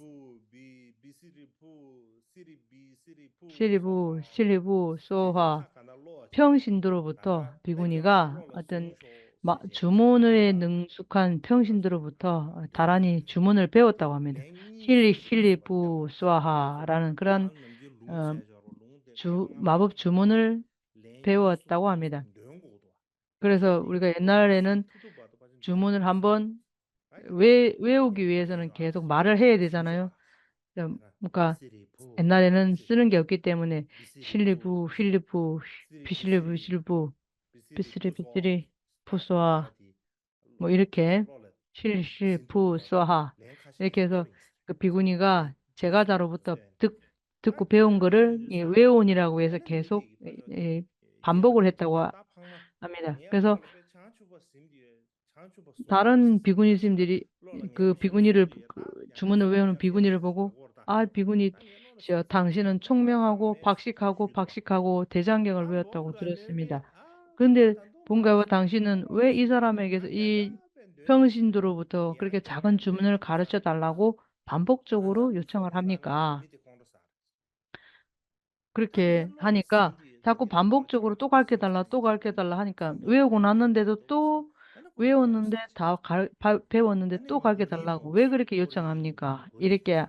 시리부 소화 평신도로부터 비구니가 어떤 주문에 능숙한 평신도로부터 다란히 주문을 배웠다고 합니다. 실리부 소화라는 그런 어, 마법 주문을 배웠다고 합니다. 그래서 우리가 옛날에는 주문을 한번 외우기 위해서는 계속 말을 해야 되잖아요. 그러니까 옛날에는 쓰는 게 없기 때문에 힐리부, 비실리부, 비스리, 푸소아, 뭐 이렇게 푸소하 이렇게 해서 그 비구니가 제가자로부터 듣고 배운 거를 이 외운이라고 해서 계속 반복을 했다고 합니다. 그래서 다른 비구니 스님들이 그 비구니를 주문을 외우는 비구니를 보고 비구니 당신은 총명하고 박식하고 대장경을 외웠다고 들었습니다. 그런데 본가와 당신은 왜 이 사람에게서 이 평신도로부터 그렇게 작은 주문을 가르쳐 달라고 반복적으로 요청을 합니까? 그렇게 하니까 자꾸 반복적으로 또 가르쳐 달라, 또 가르쳐 달라 하니까 외우고 났는데도 또 외웠는데 배웠는데 또 가르쳐 달라고 왜 그렇게 요청합니까? 이렇게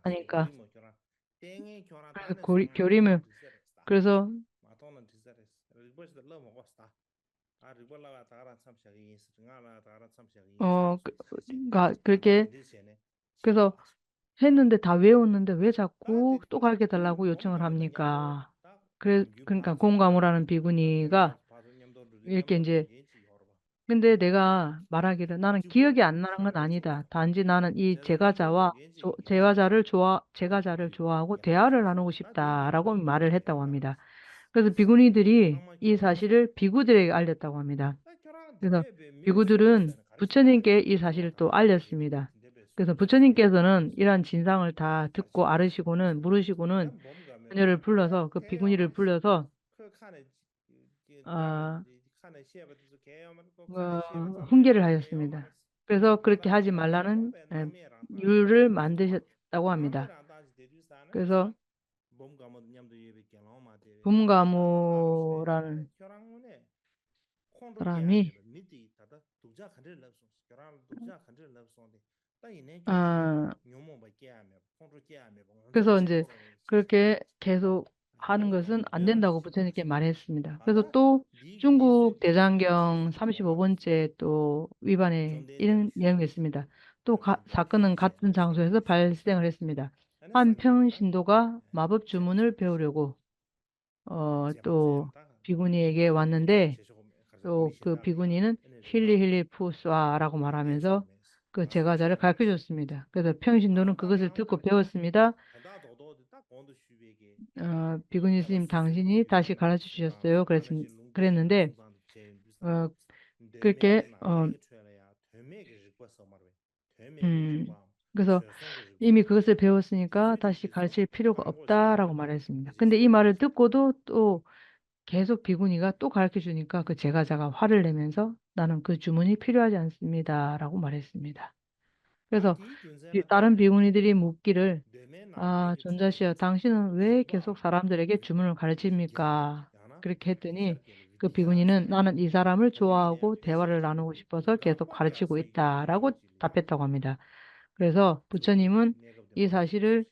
하니까 그래서 교림을 그래서 그렇게 그래서 했는데 다 외웠는데 왜 자꾸 또 가르쳐 달라고 요청을 합니까? 그러니까 공과무라는 비구니가 이렇게 이제 근데 내가 말하기를 나는 기억이 안 나는 건 아니다. 단지 나는 이 제가자를 좋아하고 대화를 나누고 싶다라고 말을 했다고 합니다. 그래서 비구니들이 이 사실을 비구들에게 알렸다고 합니다. 그래서 비구들은 부처님께 이 사실을 또 알렸습니다. 그래서 부처님께서는 이러한 진상을 다 듣고 알으시고는 물으시고는 그녀를 불러서 그 비구니를 불러서 아, 어, 훈계를 하였습니다. 그래서 그렇게 하지 말라는 율을 만드셨다고 합니다. 그래서 붐가모라는 사람이 아, 그래서 이제 그렇게 계속 하는 것은 안 된다고 부처님께 말했습니다. 그래서 또 중국 대장경 35번째 또 위반에 이런 내용이 있습니다. 또 사건은 같은 장소에서 발생을 했습니다. 한 평신도가 마법 주문을 배우려고 또 비구니에게 왔는데 또 그 비구니는 힐리 푸스와라고 말하면서 그 제가자를 가르쳐 줬습니다. 그래서 평신도는 그것을 듣고 배웠습니다. 비구니 스님 당신이 다시 가르쳐 주셨어요. 그랬는데 어, 그렇게 음, 그래서 이미 그것을 배웠으니까 다시 가르칠 필요가 없다라고 말했습니다. 근데 이 말을 듣고도 또 계속 비구니가 또 가르쳐 주니까 그 제가자가 화를 내면서 나는 그 주문이 필요하지 않습니다라고 말했습니다. 그래서 다른 비구니들이 묻기를 존자씨여, 당신은 왜 계속 사람들에게 주문을 가르칩니까? 그렇게 했더니 그 비구니는 나는 이 사람을 좋아하고 대화를 나누고 싶어서 계속 가르치고 있다라고 답했다고 합니다. 그래서 부처님은 이 사실을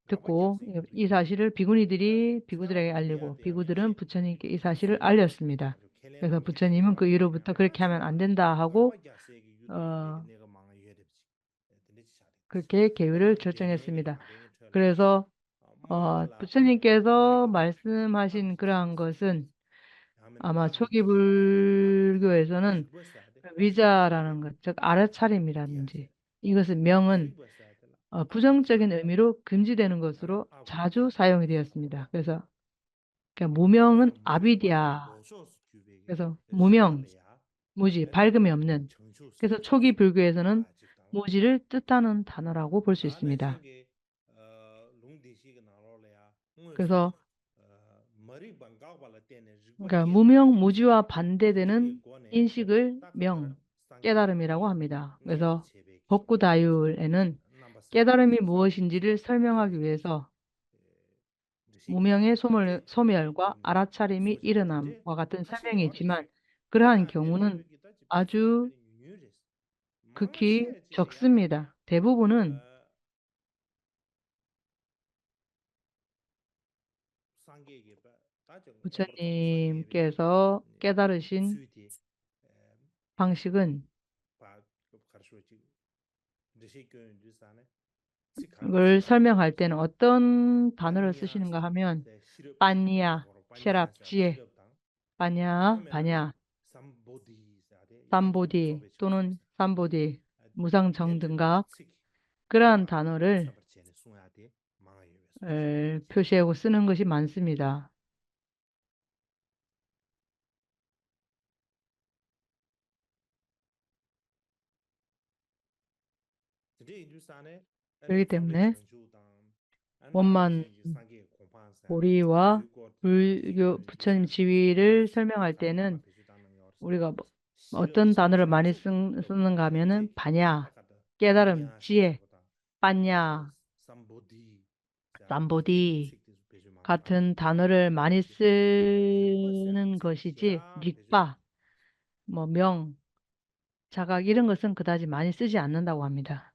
듣고 이 사실을 비구니들이 비구들에게 알리고 비구들은 부처님께 이 사실을 알렸습니다. 그래서 부처님은 그 이후로부터 그렇게 하면 안 된다 하고 어, 그렇게 계율을 결정했습니다. 그래서 부처님께서 말씀하신 그러한 것은 아마 초기 불교에서는 위자라는 것, 즉 알아차림이라든지 이것은 명은 부정적인 의미로 금지되는 것으로 자주 사용이 되었습니다. 그래서 그러니까 무명은 아비디아, 그래서 무명, 무지, 밝음이 없는. 그래서 초기 불교에서는 무지를 뜻하는 단어라고 볼 수 있습니다. 그래서 그러니까 무명, 무지와 반대되는 인식을 깨달음이라고 합니다. 그래서 법구다율에는 깨달음이 무엇인지를 설명하기 위해서 무명의 소멸과 알아차림이 일어남과 같은 설명이 있지만 그러한 경우는 아주 극히 적습니다. 대부분은 부처님께서 깨달으신 방식은 을 설명할 때는 어떤 단어를 쓰시는가 하면 빠니야, 셰랍, 지혜, 빠냐, 바냐, 삼보디 또는 삼보디, 무상정등각 그러한 단어를 표시하고 쓰는 것이 많습니다. 그렇기 때문에 원만 보리와 불교 부처님 지위를 설명할 때는 우리가 어떤 단어를 많이 쓰는가 하면은 반야, 깨달음, 지혜 빠냐, somebody 자 쌈보디 책도 배주 망다 같은 단어를 많이 그 르바 쓰는 책 것이지 히라 배주 릭바, 뭐 명, 자각 이런 것은 그다지 많이 쓰지 않는다고 합니다.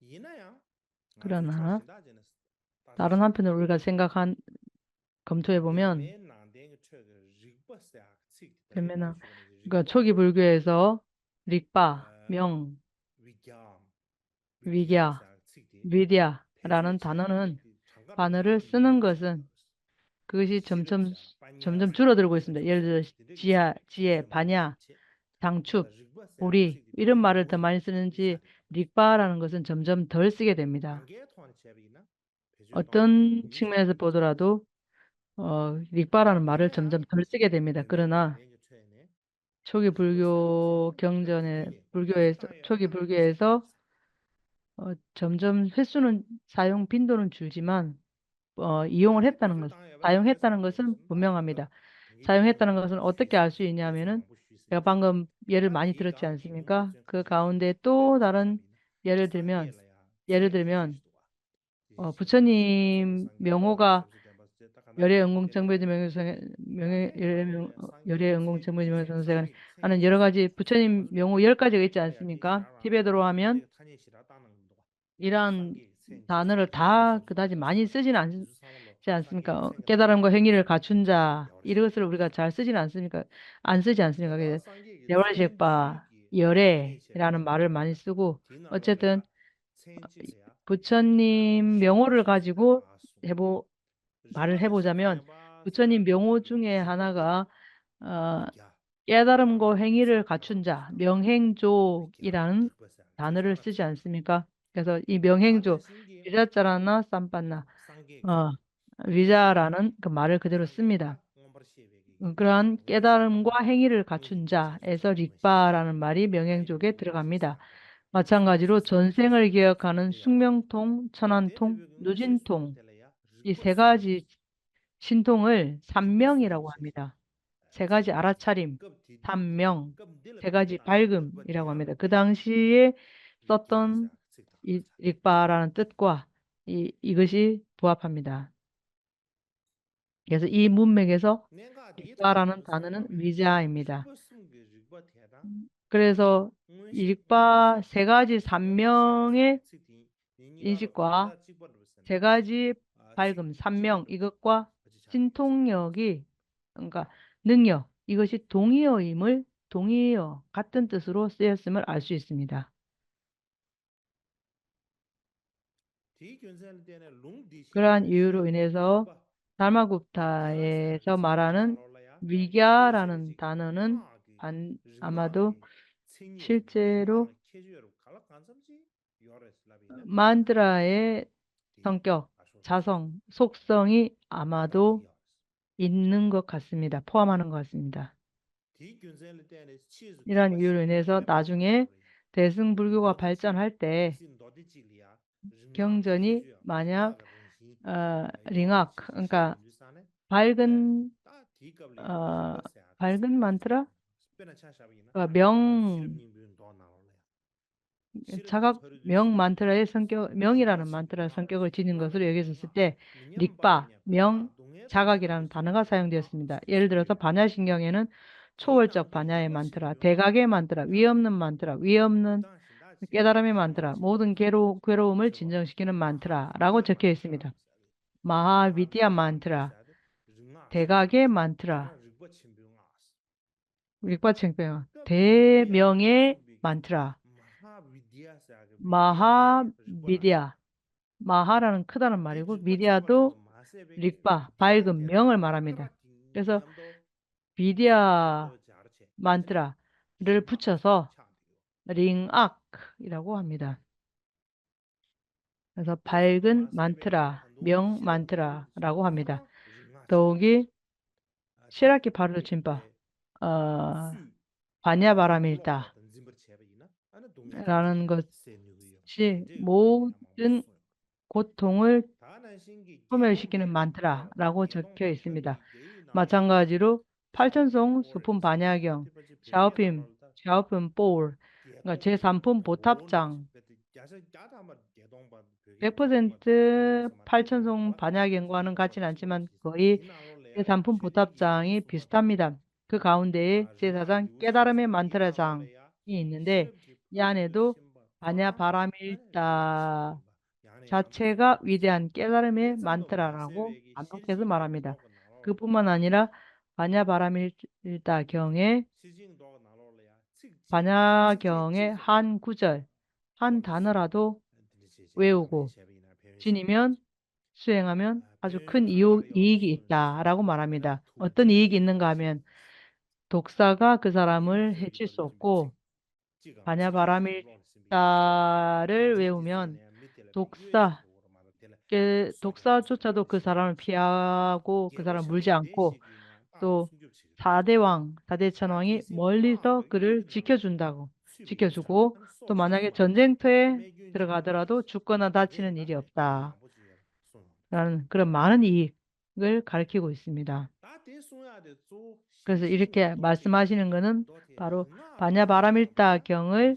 이나야 아주 그러나 창신다제는 다른 다르지 한편으로 우리가 검토해 보면 레메 난데 그 책을 르바스 책 그러면은 레바르 쇼네 그러니까 르바 초기 불교에서 릭바, 어 명, 위겸 위갸, 위디아사 책디 대체 위디아라는 단어는 책디 장가로 단어를 칸디 쓰는 르바스 것은 그것이 시럽사 점점 빠냐사 줄어들고 있습니다. 예를 르바스 들어 되게 책이 지혜, 퀴즈 망고 반야, 신체 당축, 르바스 보리 책이 이런 말을 더 딩니 많이 쓰는지 딩니 릭바라는 것은 점점 덜 쓰게 됩니다. 안개 토한 챕이나 배주 동안데 어떤 측면에서 뉴스나 보더라도 릭바라는 말을 이나야 점점 덜 쓰게 됩니다. 레메 그러나 난데 그 최네 초기 불교에서 점점 횟수는 사용 빈도는 줄지만 사용했다는 것은 분명합니다. 사용했다는 것은 어떻게 알 수 있냐면은 제가 방금 예를 많이 들었지 않습니까? 그 가운데 또 다른 예를 들면 예를 들면 부처님 명호가 열애응공정보지명예선생 하는 여러 가지 부처님 명호 10가지가 있지 않습니까? 티베트로 하면 이러한 단어를 다 그다지 많이 쓰지는 않지 않습니까? 깨달음과 행위를 갖춘 자 이것을 우리가 잘 쓰지는 않습니까? 안 쓰지 않습니까? 그래서 네월셰파 열애라는 말을 많이 쓰고 어쨌든 부처님 명호를 가지고 해보 말을 해보자면 부처님 명호 중에 하나가 어, 깨달음과 행위를 갖춘 자, 명행족이라는 단어를 쓰지 않습니까? 그래서 이 명행족, 위자자라나 쌈빠나, 어, 위자라는 그 말을 그대로 씁니다. 그러한 깨달음과 행위를 갖춘 자에서 릭바라는 말이 명행족에 들어갑니다. 마찬가지로 전생을 기억하는 숙명통, 천안통, 누진통 이 세 가지 신통을 삼명이라고 합니다. 세 가지 알아차림, 삼명, 세 가지 밝음이라고 합니다. 그 당시에 썼던 이 릭바라는 뜻과 이것이 부합합니다. 그래서 이 문맥에서 내가 디다 릭바라는 단어는 상담이나 위자입니다. 르바 숨게 르바 대다 그래서 이 응시 릭바 세 가지 응시 삼명의 책디 니니가로 인식과 대다 찍버르 세 버스네 가지 책 밝음, 삼명 찍버르 이것과 어찌 차비겠어 신통력이 그러니까 능력 이것이 동의어 같은 뜻으로 쓰였음을 알 수 있습니다. 디 견생 때는 롱 그러한 디신데 이유로 셰 인해서 르바 위갸사 달마굽타에서 책디 말하는 잘올라야 대세 위갸라는 지기 단어는 링아기 아마도 링아기 생이 실제로 링아 캐주얼 갈라 간섬지 요레슬라비나 만드라의 디 성격, 아쇼다 자성, 속성이 아다 아마도 디어 있는 것 같습니다. 포함하는 것 같습니다. 디 견생 때는 치즈 이러한 컵바 이유로 시그마 인해서 셰바스 나중에 나로레 대승불교가 너디지 발전할 때 신 너디지리아 링아 경전이 캐주얼 만약 링아가 링시 요레 링악 지지 그러니까 셰빈주사네 밝은 다 디갑리 어, 르바세 밝은 책디 만트라 스페나 차샤비나 명 시럽님 도 나올래요 시럽디 자각 처리도 명 시기 만트라의 성격 르바 명이라는 만트라 쳔비용아 성격을 지닌 것으로 마르디 여겨졌을 링아 때 미냠바 릭바 냠 명 동해 동해도 자각이라는 단어가 쳔비용아 사용되었습니다. 예를 들어서 스페리아 반야신경에는 초월적 디난데 반야의 르바 만트라, 쳔비용아 대각의 만트라, 위 없는 그당시 나 깨달음의 지금 만트라, 르바 모든 쳔비용아 괴로움을 저거 진정시키는 만트라라고 마하비디아 적혀 만트라 있습니다. 마하비디아 마하비디아 만트라, 사드 르나 대각의 다나 만트라, 르바 쳔비용아 릭바칭병, 비디아 대명의 숨비기 만트라, 마하비디아 사그 비디아 데 르바라네 마하비디아, 마하라는 크다는 디 말이고 르바 쳔바도 미디아도 마세베기 릭바, 비디아 밝은 테라 명을 말합니다. 아까라티 그래서 냠도 비디아 냠도 자르체 아테네 만트라를 링아 붙여서 차디고 링악이라고 합니다. 그래서 그래서 밝은 마세베기 만트라, 탄도 명 시럽 디르 만트라라고 합니다. 링아 링아 시라비스 더욱이 디 시라키 바르 침바, 데 어, 수 바냐바라밀다 롱글로바 던짐버 체베이나 아니 동해다지 라는 세누요 것이 딘데 고이네 모든 아마 고통을 다난 신기 소멸시키는 개동게 만트라라고 적혀 개동게 있습니다. 겹이 게이 나로레 마찬가지로 샤 팔천송 오레 소품 반야경, 마티바지 베게 샤오핌 나로다 샤오픈 볼, 그러니까 제3품 보탑장, 100% 8천송 반야경과는 같진 않지만 거의 제3품 보탑장이 비슷합니다. 그 가운데에 제4장 깨달음의 만트라장이 있는데 이 안에도 반야 바라밀다 자체가 위대한 깨달음의 만트라라고 반복해서 말합니다. 그뿐만 아니라 반야바라밀다경의 반야경의 한 구절, 한 단어라도 외우고 지니면 수행하면 아주 큰 이익이 있다라고 말합니다. 어떤 이익이 있는가 하면 독사가 그 사람을 해칠 수 없고 반야바라밀다를 외우면 독사 독사조차도 그 사람을 피하고 그 사람 물지 않고 또 4대왕, 4대천왕이 멀리서 그를 지켜주고 또 만약에 전쟁터에 들어가더라도 죽거나 다치는 일이 없다라는 그런 많은 이익을 가리키고 있습니다. 그래서 이렇게 말씀하시는 것은 바로 반야바라밀다경을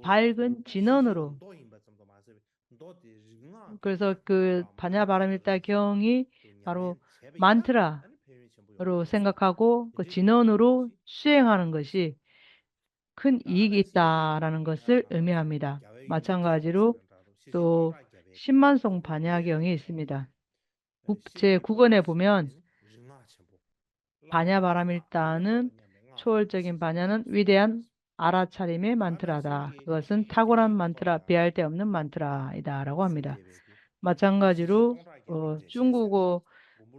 밝은 진언으로 그래서 그 반야바라밀다경이 바로 만트라로 생각하고 그 진언으로 수행하는 것이 큰 이익이 있다라는 것을 의미합니다. 마찬가지로 또 10만송 반야경이 있습니다. 제9권에 보면 반야바라밀다는 초월적인 반야는 위대한 알아차림의 만트라다. 그것은 탁월한 만트라, 비할 데 없는 만트라이다라고 합니다. 마찬가지로 중국어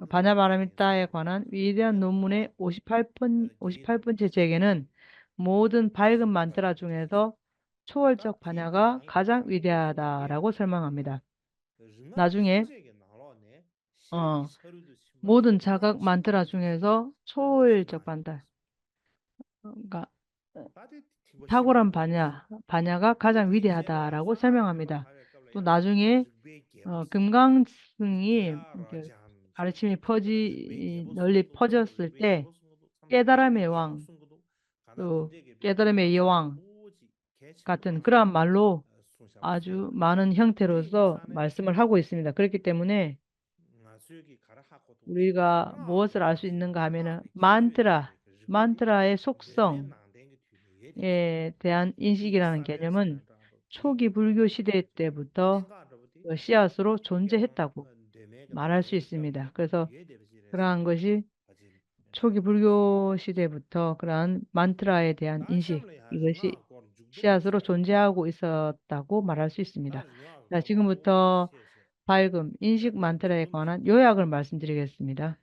반야바라밀다에 관한 위대한 논문의 58번째 책에는 모든 밝은 만트라 중에서 초월적 반야가 가장 위대하다라고 설명합니다. 나중에 어, 모든 자각 만트라 중에서 초월적 반야, 그러니까 탁월한 반야가 가장 위대하다라고 설명합니다. 또 나중에 금강승이 이렇게 가르침이 널리 퍼졌을 때 깨달음의 왕, 또 깨달음의 여왕 같은 그러한 말로 아주 많은 형태로서 말씀을 하고 있습니다. 그렇기 때문에 우리가 무엇을 알 수 있는가 하면은 만트라의 속성에 대한 인식이라는 개념은 초기 불교 시대 때부터 씨앗으로 존재했다고 말할 수 있습니다. 그래서 그러한 것이 초기 불교 시대부터 그러한 만트라에 대한 인식, 이것이 씨앗으로 존재하고 있었다고 말할 수 있습니다. 자, 지금부터 밝음, 인식 만트라에 관한 요약을 말씀드리겠습니다.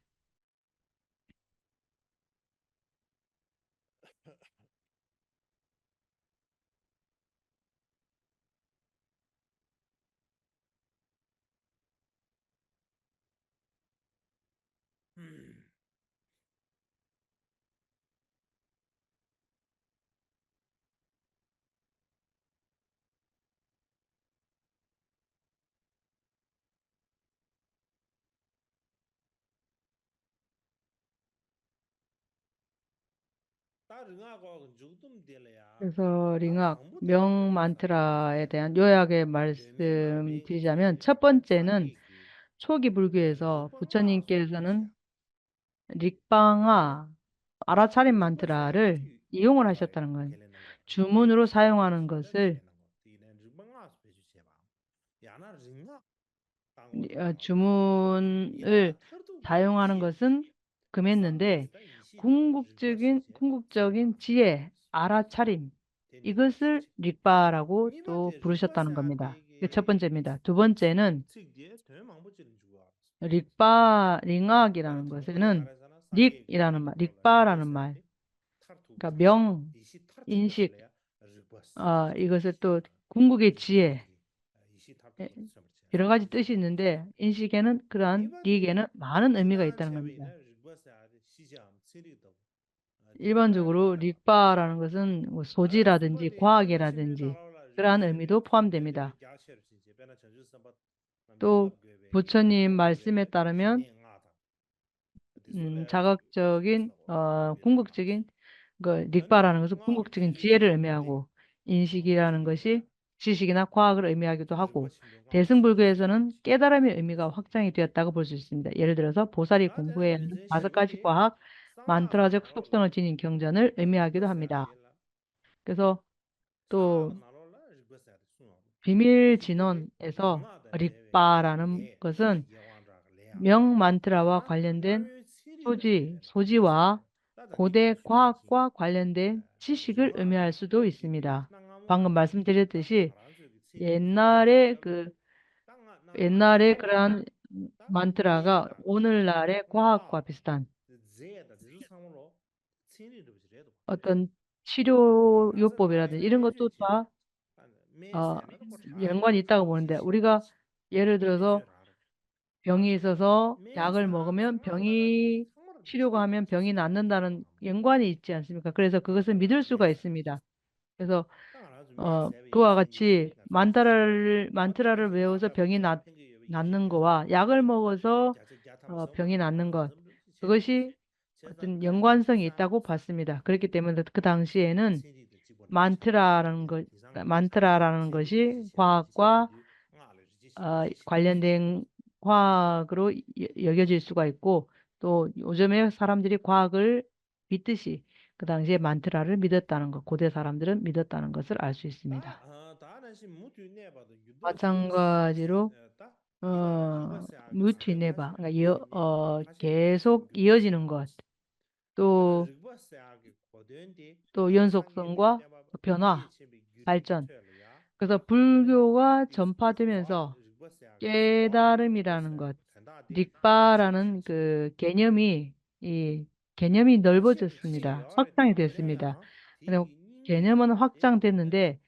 그래서 링악, 명만트라에 대한 요약에 말씀드리자면 첫 번째는 초기 불교에서 부처님께서는 릭방아, 알아차림 만트라를 이용을 하셨다는 거예요. 주문으로 사용하는 것을 주문을 사용하는 것은 금했는데 궁극적인 지혜, 알아차림 이것을 릭바라고 또 부르셨다는 겁니다. 이게 첫 번째입니다. 두 번째는 링악이라는 것에는 릭바라는 말, 그러니까 인식, 이것을 또 궁극의 지혜, 예, 여러 가지 뜻이 있는데 인식에는 그러한 릭에는 많은 의미가 있다는 겁니다. 일반적으로 릭바라는 것은 뭐 소지라든지 과학이라든지 그러한 의미도 포함됩니다. 또 부처님 말씀에 따르면 궁극적인 그 다는 릭바라는 것은 ngab 궁극적인 teri 지혜를 chimbo de 의미하고 ngab 인식이라는 chimbo 것이 지식이나 과학을 의미하기도 rigba 하고 chimbo ngab chimbo 대승불교에서는 깨달음의 의미가 확장이 되었다고 볼 수 있습니다. 예를 들어서 보살이 da de 공부해야 하는 benzen 다섯 shimbo 가지 de 과학, sanga 만트라적 nalo la 속성을 지닌 경전을 da rigba 의미하기도 sa 합니다. ye la 그래서 sanga 또 nalo la rigba sa de sunga de 비밀 rigba de 진원에서 nga da lewe 릭바라는 le 것은 ye wan ra le ya 명만트라와 dana 관련된 ngab chiri ba se 소지, de la che 소지와 da da 고대 rigba su ba ji 과학과 관련된 지식을 nga 의미할 la 수도 ngab ji 있습니다. na nga mo 방금 da 말씀드렸듯이 nga ran zu ge chiri ji le ya 옛날에 la 그 da nga na lo la 옛날에 ye la 그러한 da ye 만트라가 da 오늘날의 과학과 nga 비슷한 ze da ji sa mo lo chiri de ji le do 어떤 asa da 치료요법이라든지 cha 이런 me ju 것도 ji 다 me 어, se me ko cha de 연관이 있다고 ji 보는데 shi ba 우리가 예를 me ju 들어서 ra de 병이 있어서 me 약을 sa 먹으면 sanga da da ji 병이 sanga da ji de 치료가 하면 ji 병이 shi ba ji 낫는다는 ba ma 연관이 있지 않습니까? 그래서 nga 그것을 da da 믿을 me 수가 sa de 있습니다. 그래서 da nga zu me se be yin 그와 sin ji ge 같이 de nga zu ji shi ma de 만트라를 de ji ma 외워서 da ba 병이 de pen ge ye yin shi 낫는 ge za 거와 da 약을 de da de ge 먹어서 ja tham so ma 병이 da 낫는 nga 것, zum ji che de ma 그것이 se che za 어떤 da ji 연관성이 sa 있다고 sa 봤습니다. 그렇기 때문에 그 당시에는 chiri de ji bo na cha de 만트라라는 것이 과학과 관련된 과학으로 여겨질 수가 있고 또 요즘에 사람들이 과학을 믿듯이 그 당시에 만트라를 믿었다는 것, 고대 사람들은 믿었다는 것을 알 수 있습니다. 마찬가지로 무티네바, 그러니까 계속 이어지는 것, 또, 또 연속성과 변화, 발전. 그래서 불교가 전파되면서 깨달음이라는 것, 릭바라는 그 개념이 넓어졌습니다. 확장이 됐습니다. 그리고 개념은 확장됐는데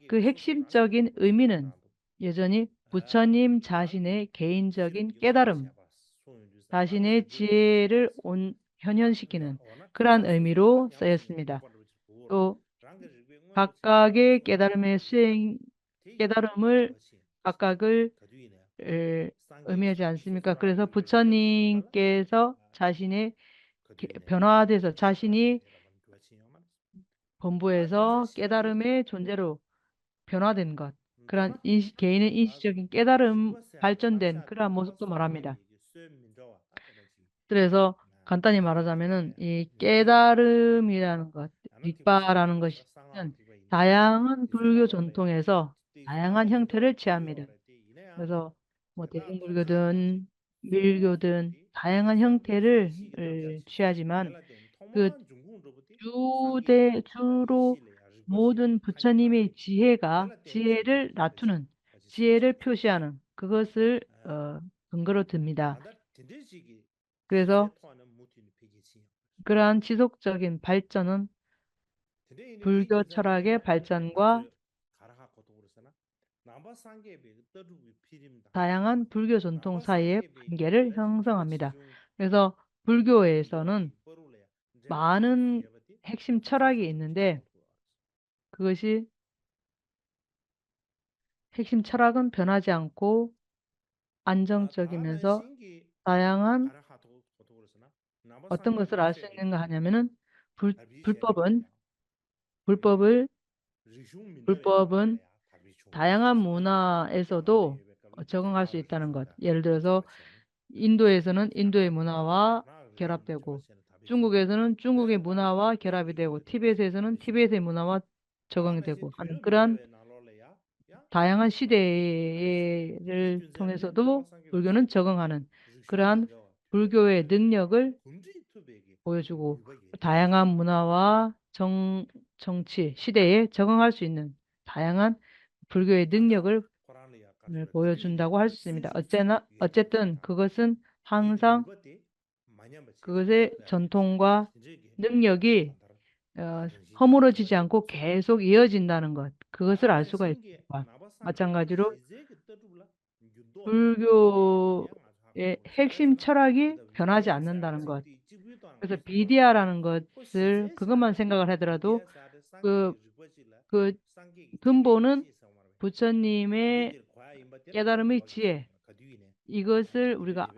그 핵심적인 의미는 여전히 부처님 자신의 개인적인 깨달음, 자신의 지혜를 현현시키는 그러한 의미로 쓰였습니다. 또 각각의 깨달음을 각각을 의미하지 않습니까? 그래서 부처님께서 자신의 변화돼서 자신이 본부에서 깨달음의 존재로 변화된 것, 그런 개인의 인식적인 깨달음 발전된 그러한 모습도 말합니다. 그래서 간단히 말하자면은 이 깨달음이라는 것, 닉바라는 것은 다양한 불교 전통에서 다양한 형태를 취합니다. 그래서 뭐 대승불교든 밀교든 다양한 형태를 취하지만 그 주로 모든 부처님의 지혜를 나투는 지혜를 표시하는 그것을 근거로 듭니다. 그래서 그러한 지속적인 발전은 불교 철학의 발전과 다양한 불교 전통 사이의 관계를 형성합니다. 그래서 불교에서는 많은 핵심 철학이 있는데 그것이 핵심 철학은 변하지 않고 안정적이면서 다양한 어떤 것을 알 수 있는가 하냐면은 불법은 불법을 불법은 다양한 문화에서도 적응할 수 있다는 것. 예를 들어서 인도에서는 인도의 문화와 결합되고 중국에서는 중국의 문화와 결합이 되고 티베트에서는 티베트의 문화와 적응이 되고 하는 그러한 다양한 시대를 통해서도 불교는 적응하는 그러한 불교의 능력을 보여주고 다양한 문화와 정치, 시대에 적응할 수 있는 다양한 불교의 능력을 보여준다고 할 수 있습니다. 어쨌든 그것은 항상 그것의 전통과 능력이 허물어지지 않고 계속 이어진다는 것, 그것을 알 수가 있습니다. 마찬가지로 불교의 핵심 철학이 변하지 않는다는 것. 그래서 비디아라는 것을 그것만 생각을 하더라도 그, 그 근본은 부처님의 깨달음의 지혜, 이것을 우리가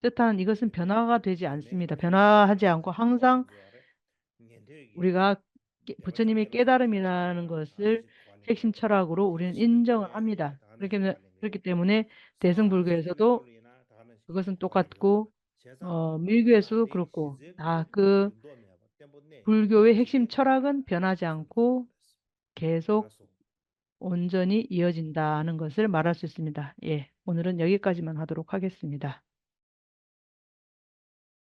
뜻하는 이것은 변화가 되지 않습니다. 변화하지 않고 항상 우리가 부처님의 깨달음이라는 것을 핵심 철학으로 우리는 인정을 합니다. 그렇기 때문에 대승불교에서도 그것은 똑같고 밀교에서도 그렇고 다 그 불교의 핵심 철학은 변하지 않고 계속 온전히 이어진다는 것을 말할 수 있습니다. 예, 오늘은 여기까지만 하도록 하겠습니다.